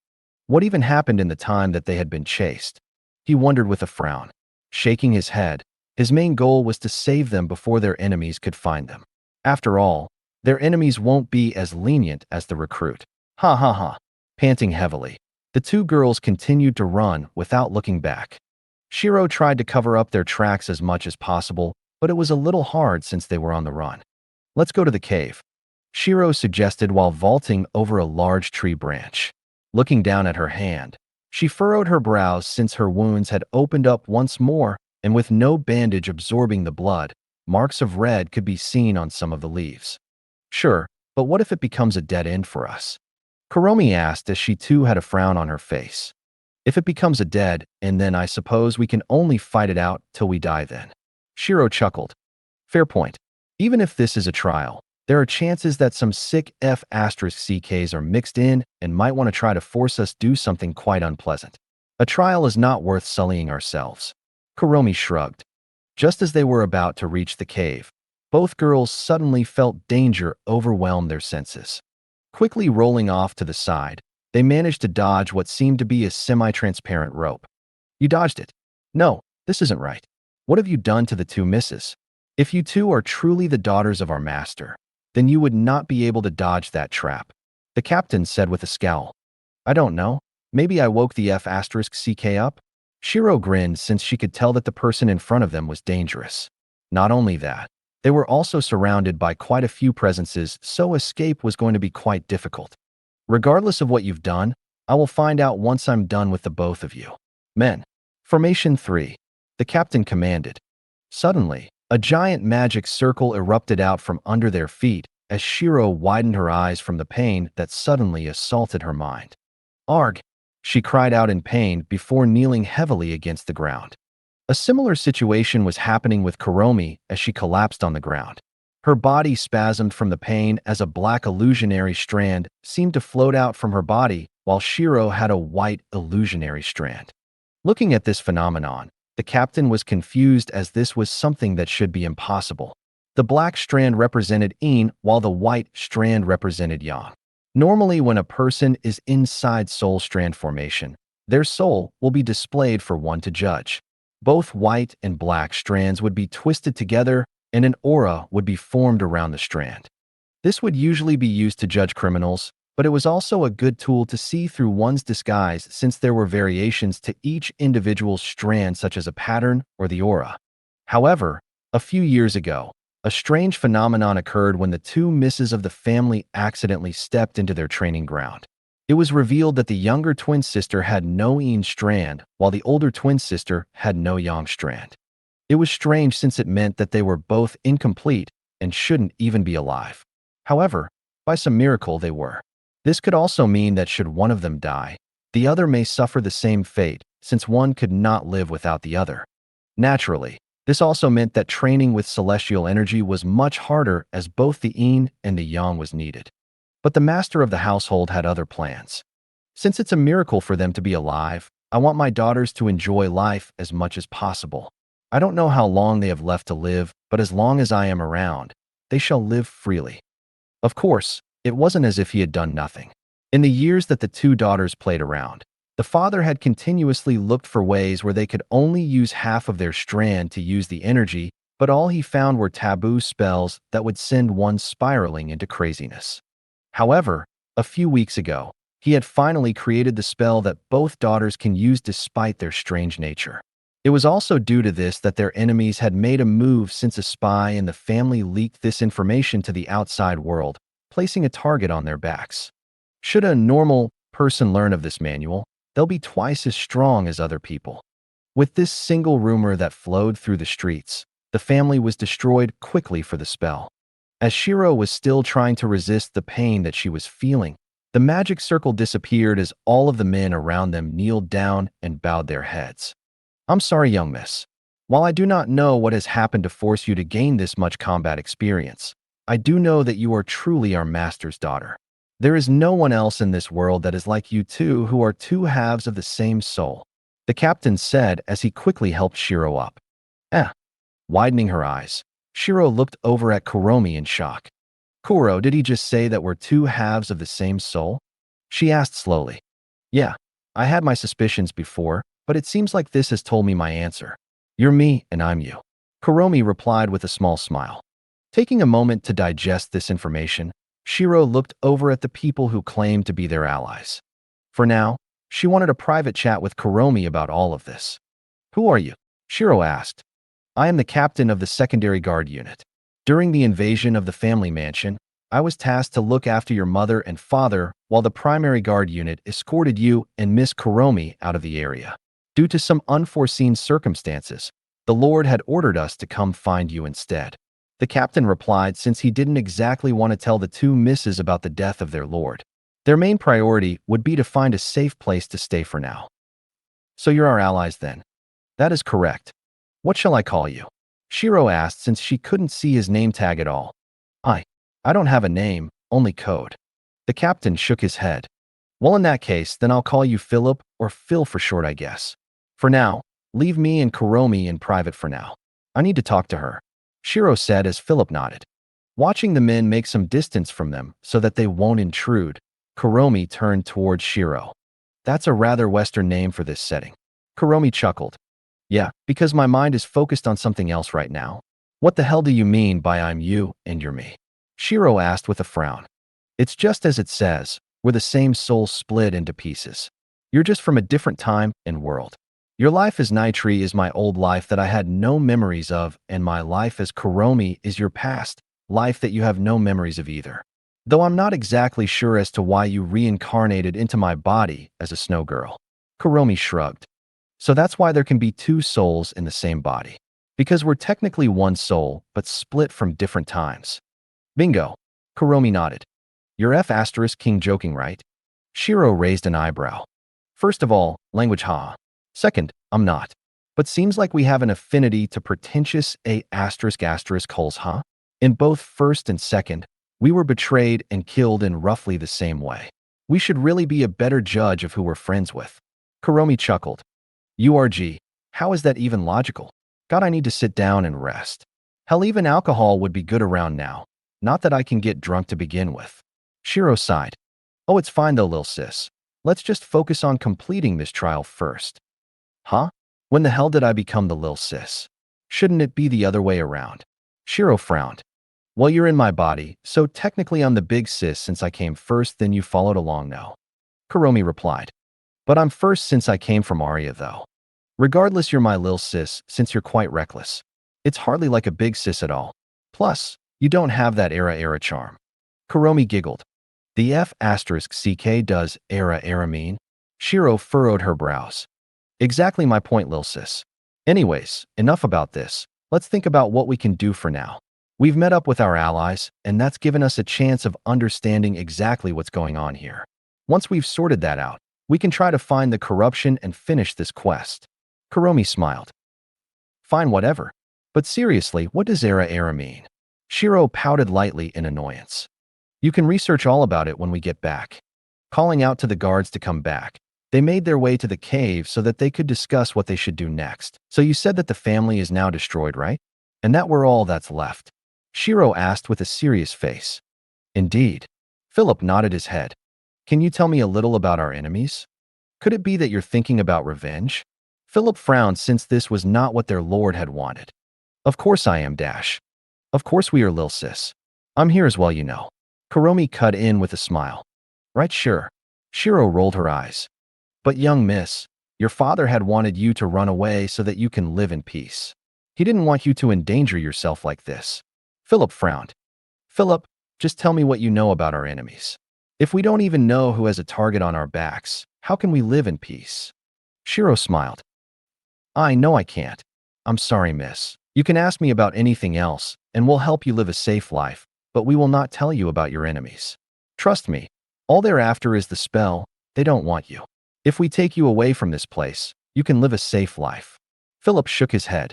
What even happened in the time that they had been chased? He wondered with a frown. Shaking his head, his main goal was to save them before their enemies could find them. After all, their enemies won't be as lenient as the recruit. Ha ha ha. Panting heavily, the two girls continued to run without looking back. Shiro tried to cover up their tracks as much as possible, but it was a little hard since they were on the run. "Let's go to the cave," Shiro suggested while vaulting over a large tree branch. Looking down at her hand, she furrowed her brows since her wounds had opened up once more, and with no bandage absorbing the blood, marks of red could be seen on some of the leaves. "Sure, but what if it becomes a dead end for us?" Kuromi asked as she too had a frown on her face. "If it becomes a dead end, then I suppose we can only fight it out till we die then." Shiro chuckled. "Fair point. Even if this is a trial, there are chances that some sick F***CKs are mixed in and might want to try to force us do something quite unpleasant. A trial is not worth sullying ourselves." Kuromi shrugged. Just as they were about to reach the cave, both girls suddenly felt danger overwhelm their senses. Quickly rolling off to the side, they managed to dodge what seemed to be a semi-transparent rope. "You dodged it. No, this isn't right. What have you done to the two misses? If you two are truly the daughters of our master, then you would not be able to dodge that trap," the captain said with a scowl. "I don't know. Maybe I woke the F***CK up?" Shiro grinned since she could tell that the person in front of them was dangerous. Not only that, they were also surrounded by quite a few presences, so escape was going to be quite difficult. "Regardless of what you've done, I will find out once I'm done with the both of you. Men, formation 3, the captain commanded. Suddenly, a giant magic circle erupted out from under their feet as Shiro widened her eyes from the pain that suddenly assaulted her mind. "Arg!" she cried out in pain before kneeling heavily against the ground. A similar situation was happening with Kuromi as she collapsed on the ground. Her body spasmed from the pain as a black illusionary strand seemed to float out from her body while Shiro had a white illusionary strand. Looking at this phenomenon, the captain was confused as this was something that should be impossible. The black strand represented yin while the white strand represented yang. Normally, when a person is inside soul strand formation, their soul will be displayed for one to judge. Both white and black strands would be twisted together and an aura would be formed around the strand. This would usually be used to judge criminals, but it was also a good tool to see through one's disguise since there were variations to each individual strand such as a pattern or the aura. However, a few years ago, a strange phenomenon occurred when the two misses of the family accidentally stepped into their training ground. It was revealed that the younger twin sister had no yin strand, while the older twin sister had no yang strand. It was strange since it meant that they were both incomplete and shouldn't even be alive. However, by some miracle they were. This could also mean that should one of them die, the other may suffer the same fate, since one could not live without the other. Naturally, this also meant that training with celestial energy was much harder as both the yin and the yang was needed. But the master of the household had other plans. Since it's a miracle for them to be alive, I want my daughters to enjoy life as much as possible. I don't know how long they have left to live, but as long as I am around, they shall live freely. Of course, it wasn't as if he had done nothing. In the years that the two daughters played around, the father had continuously looked for ways where they could only use half of their strand to use the energy, but all he found were taboo spells that would send one spiraling into craziness. However, a few weeks ago, he had finally created the spell that both daughters can use despite their strange nature. It was also due to this that their enemies had made a move since a spy in the family leaked this information to the outside world, placing a target on their backs. Should a normal person learn of this manual, they'll be twice as strong as other people. With this single rumor that flowed through the streets, the family was destroyed quickly for the spell. As Shiro was still trying to resist the pain that she was feeling, the magic circle disappeared as all of the men around them kneeled down and bowed their heads. I'm sorry, young miss. While I do not know what has happened to force you to gain this much combat experience, I do know that you are truly our master's daughter. There is no one else in this world that is like you two who are two halves of the same soul, the captain said as he quickly helped Shiro up. Widening her eyes, Shiro looked over at Kuromi in shock. Kuro, did he just say that we're two halves of the same soul? She asked slowly. Yeah, I had my suspicions before, but it seems like this has told me my answer. You're me and I'm you. Kuromi replied with a small smile. Taking a moment to digest this information, Shiro looked over at the people who claimed to be their allies. For now, she wanted a private chat with Kuromi about all of this. Who are you? Shiro asked. I am the captain of the secondary guard unit. During the invasion of the family mansion, I was tasked to look after your mother and father while the primary guard unit escorted you and Miss Kuromi out of the area. Due to some unforeseen circumstances, the Lord had ordered us to come find you instead. The captain replied since he didn't exactly want to tell the two misses about the death of their lord. Their main priority would be to find a safe place to stay for now. So you're our allies then? That is correct. What shall I call you? Shiro asked since she couldn't see his name tag at all. I don't have a name, only code. The captain shook his head. Well, in that case, then I'll call you Philip or Phil for short, I guess. For now, leave me and Kuromi in private for now. I need to talk to her, Shiro said as Philip nodded. Watching the men make some distance from them so that they won't intrude, Kuromi turned towards Shiro. That's a rather Western name for this setting. Kuromi chuckled. Yeah, because my mind is focused on something else right now. What the hell do you mean by I'm you and you're me? Shiro asked with a frown. It's just as it says, we're the same soul split into pieces. You're just from a different time and world. Your life as Nitri is my old life that I had no memories of, and my life as Kuromi is your past life that you have no memories of either. Though I'm not exactly sure as to why you reincarnated into my body as a snow girl. Kuromi shrugged. So that's why there can be two souls in the same body. Because we're technically one soul, but split from different times. Bingo. Kuromi nodded. You're King joking, right? Shiro raised an eyebrow. First of all, language ha. Second, I'm not. But seems like we have an affinity to pretentious holes, huh? In both first and second, we were betrayed and killed in roughly the same way. We should really be a better judge of who we're friends with. Kuromi chuckled. URG, how is that even logical? God, I need to sit down and rest. Hell, even alcohol would be good around now. Not that I can get drunk to begin with. Shiro sighed. Oh, it's fine though, lil sis. Let's just focus on completing this trial first. Huh? When the hell did I become the lil sis? Shouldn't it be the other way around? Shiro frowned. Well, you're in my body, so technically I'm the big sis since I came first, then you followed along now. Kuromi replied. But I'm first since I came from Arya though. Regardless, you're my lil sis since you're quite reckless. It's hardly like a big sis at all. Plus, you don't have that era charm. Kuromi giggled. The F***CK does era mean? Shiro furrowed her brows. Exactly my point, lil sis. Anyways, enough about this. Let's think about what we can do for now. We've met up with our allies, and that's given us a chance of understanding exactly what's going on here. Once we've sorted that out, we can try to find the corruption and finish this quest. Kuromi smiled. Fine, whatever. But seriously, what does era mean? Shiro pouted lightly in annoyance. You can research all about it when we get back. calling out to the guards to come back. They made their way to the cave so that they could discuss what they should do next. So you said that the family is now destroyed, right? And that we're all that's left? Shiro asked with a serious face. Indeed. Philip nodded his head. Can you tell me a little about our enemies? Could it be that you're thinking about revenge? Philip frowned since this was not what their lord had wanted. Of course I am, Dash. Of course we are, Lil Sis. I'm here as well, you know. Kuromi cut in with a smile. Right, sure. Shiro rolled her eyes. But young miss, your father had wanted you to run away so that you can live in peace. He didn't want you to endanger yourself like this. Philip frowned. Philip, just tell me what you know about our enemies. If we don't even know who has a target on our backs, how can we live in peace? Shiro smiled. I know I can't. I'm sorry, miss. You can ask me about anything else, and we'll help you live a safe life, but we will not tell you about your enemies. Trust me, all they're after is the spell. They don't want you. If we take you away from this place, you can live a safe life. Philip shook his head.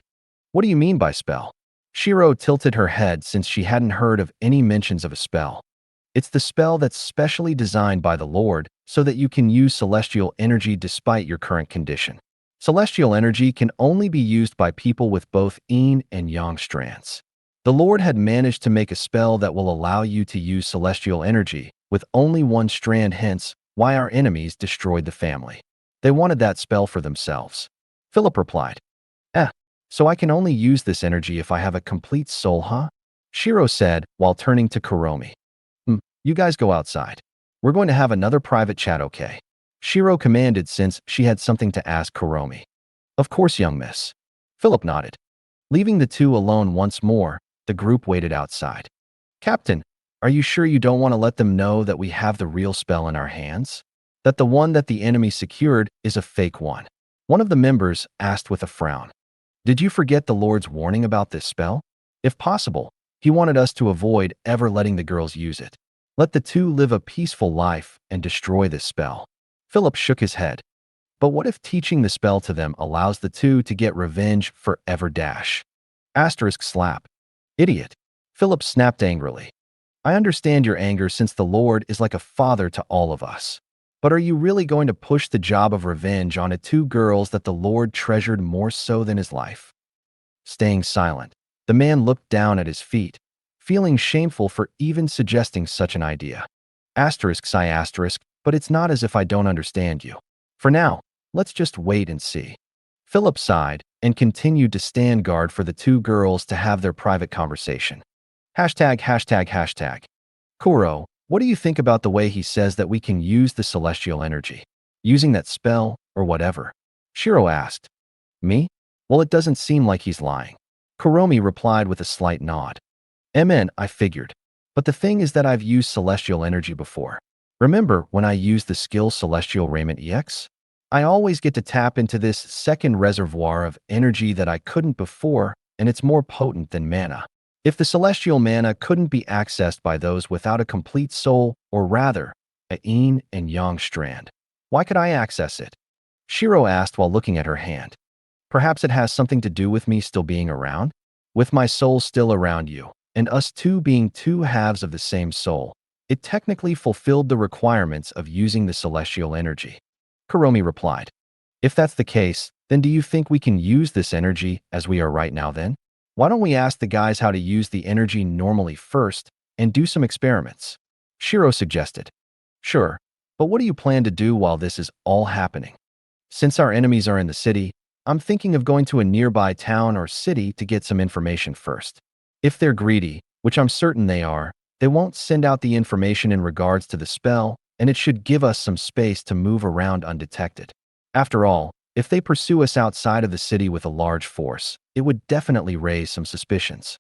What do you mean by spell? Shiro tilted her head since she hadn't heard of any mentions of a spell. It's the spell that's specially designed by the Lord so that you can use celestial energy despite your current condition. Celestial energy can only be used by people with both yin and yang strands. The Lord had managed to make a spell that will allow you to use celestial energy with only one strand, hence why our enemies destroyed the family. They wanted that spell for themselves. Philip replied. So I can only use this energy if I have a complete soul, huh? Shiro said while turning to Kuromi. You guys go outside. We're going to have another private chat, okay? Shiro commanded since she had something to ask Kuromi. Of course, young miss. Philip nodded. Leaving the two alone once more, the group waited outside. Captain, are you sure you don't want to let them know that we have the real spell in our hands? That the one that the enemy secured is a fake one? One of the members asked with a frown. Did you forget the Lord's warning about this spell? If possible, he wanted us to avoid ever letting the girls use it. Let the two live a peaceful life and destroy this spell. Philip shook his head. But what if teaching the spell to them allows the two to get revenge forever? Asterisk slap. Idiot. Philip snapped angrily. I understand your anger since the Lord is like a father to all of us. But are you really going to push the job of revenge onto two girls that the Lord treasured more so than his life? Staying silent, the man looked down at his feet, feeling shameful for even suggesting such an idea. Asterisk sigh asterisk, but it's not as if I don't understand you. For now, let's just wait and see. Philip sighed and continued to stand guard for the two girls to have their private conversation. ####. Kuro, what do you think about the way he says that we can use the celestial energy? Using that spell or whatever? Shiro asked. Me? Well, it doesn't seem like he's lying. Kuromi replied with a slight nod. I figured. But the thing is that I've used celestial energy before. Remember when I used the skill Celestial Raiment EX? I always get to tap into this second reservoir of energy that I couldn't before, and it's more potent than mana. If the celestial mana couldn't be accessed by those without a complete soul, or rather, a yin and yang strand, why could I access it? Shiro asked while looking at her hand. Perhaps it has something to do with me still being around? With my soul still around you, and us two being two halves of the same soul, it technically fulfilled the requirements of using the celestial energy. Kuromi replied. If that's the case, then do you think we can use this energy as we are right now then? Why don't we ask the guys how to use the energy normally first and do some experiments? Shiro suggested. Sure, but what do you plan to do while this is all happening? Since our enemies are in the city, I'm thinking of going to a nearby town or city to get some information first. If they're greedy, which I'm certain they are, they won't send out the information in regards to the spell, and it should give us some space to move around undetected. After all, if they pursue us outside of the city with a large force, it would definitely raise some suspicions.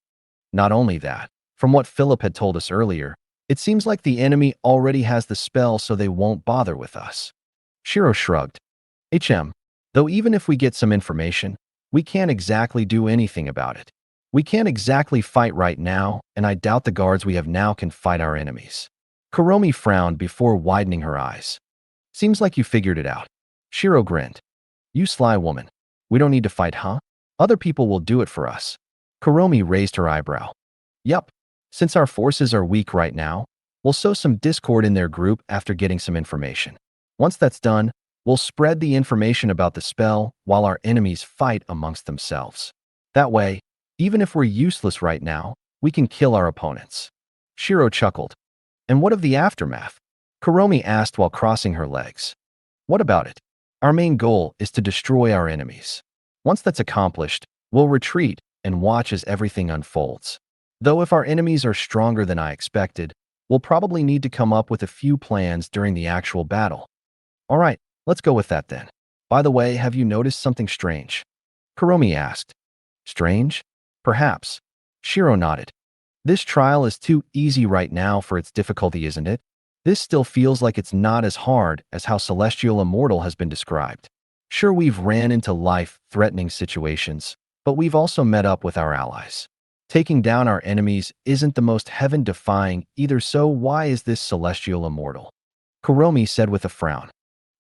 Not only that, from what Philip had told us earlier, it seems like the enemy already has the spell so they won't bother with us. Shiro shrugged. Though even if we get some information, we can't exactly do anything about it. We can't exactly fight right now, and I doubt the guards we have now can fight our enemies. Kuromi frowned before widening her eyes. Seems like you figured it out. Shiro grinned. You sly woman. We don't need to fight, huh? Other people will do it for us. Kuromi raised her eyebrow. Yup. Since our forces are weak right now, We'll sow some discord in their group after getting some information. Once that's done, we'll spread the information about the spell while our enemies fight amongst themselves. That way, even if we're useless right now, we can kill our opponents." Shiro chuckled. "And what of the aftermath?" Kuromi asked while crossing her legs. "What about it? Our main goal is to destroy our enemies. Once that's accomplished, we'll retreat and watch as everything unfolds. Though if our enemies are stronger than I expected, we'll probably need to come up with a few plans during the actual battle." "All right, let's go with that then. By the way, have you noticed something strange?" Kuromi asked. "Strange? Perhaps." Shiro nodded. "This trial is too easy right now for its difficulty, isn't it? This still feels like it's not as hard as how Celestial Immortal has been described. Sure, we've ran into life-threatening situations, but we've also met up with our allies. Taking down our enemies isn't the most heaven-defying either, so why is this Celestial Immortal?" Kuromi said with a frown.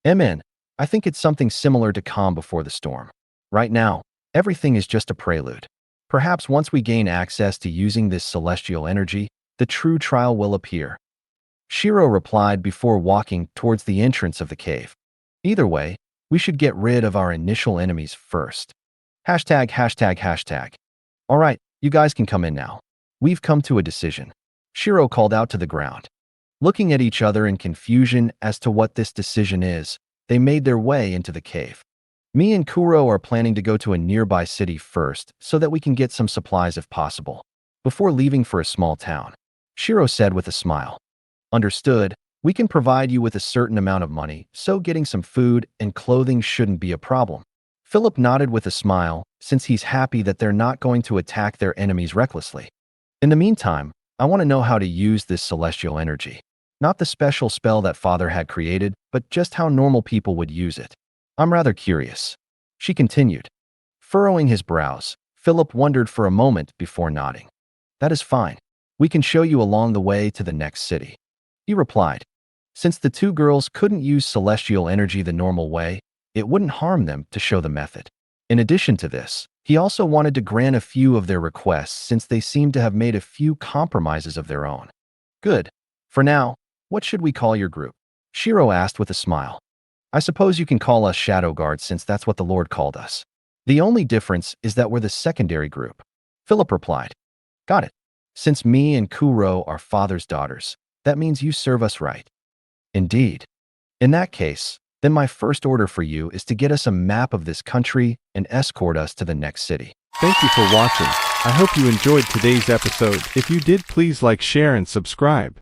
"MN, I think it's something similar to calm before the storm. Right now, everything is just a prelude. Perhaps once we gain access to using this celestial energy, the true trial will appear." Shiro replied before walking towards the entrance of the cave. "Either way, we should get rid of our initial enemies first. ####. All right, you guys can come in now. We've come to a decision." Shiro called out to the ground. Looking at each other in confusion as to what this decision is, they made their way into the cave. "Me and Kuro are planning to go to a nearby city first so that we can get some supplies if possible, before leaving for a small town," Shiro said with a smile. "Understood. We can provide you with a certain amount of money, so getting some food and clothing shouldn't be a problem." Philip nodded with a smile, since he's happy that they're not going to attack their enemies recklessly. "In the meantime, I want to know how to use this celestial energy. Not the special spell that Father had created, but just how normal people would use it. I'm rather curious," she continued. Furrowing his brows, Philip wondered for a moment before nodding. "That is fine. We can show you along the way to the next city," he replied. Since the two girls couldn't use celestial energy the normal way, it wouldn't harm them to show the method. In addition to this, he also wanted to grant a few of their requests since they seemed to have made a few compromises of their own. "Good. For now, what should we call your group?" Shiro asked with a smile. "I suppose you can call us Shadow Guards since that's what the Lord called us. The only difference is that we're the secondary group," Philip replied. "Got it. Since me and Kuro are Father's daughters, that means you serve us right." "Indeed. In that case, then my first order for you is to get us a map of this country and escort us to the next city." Thank you for watching. I hope you enjoyed today's episode. If you did, please like, share, and subscribe.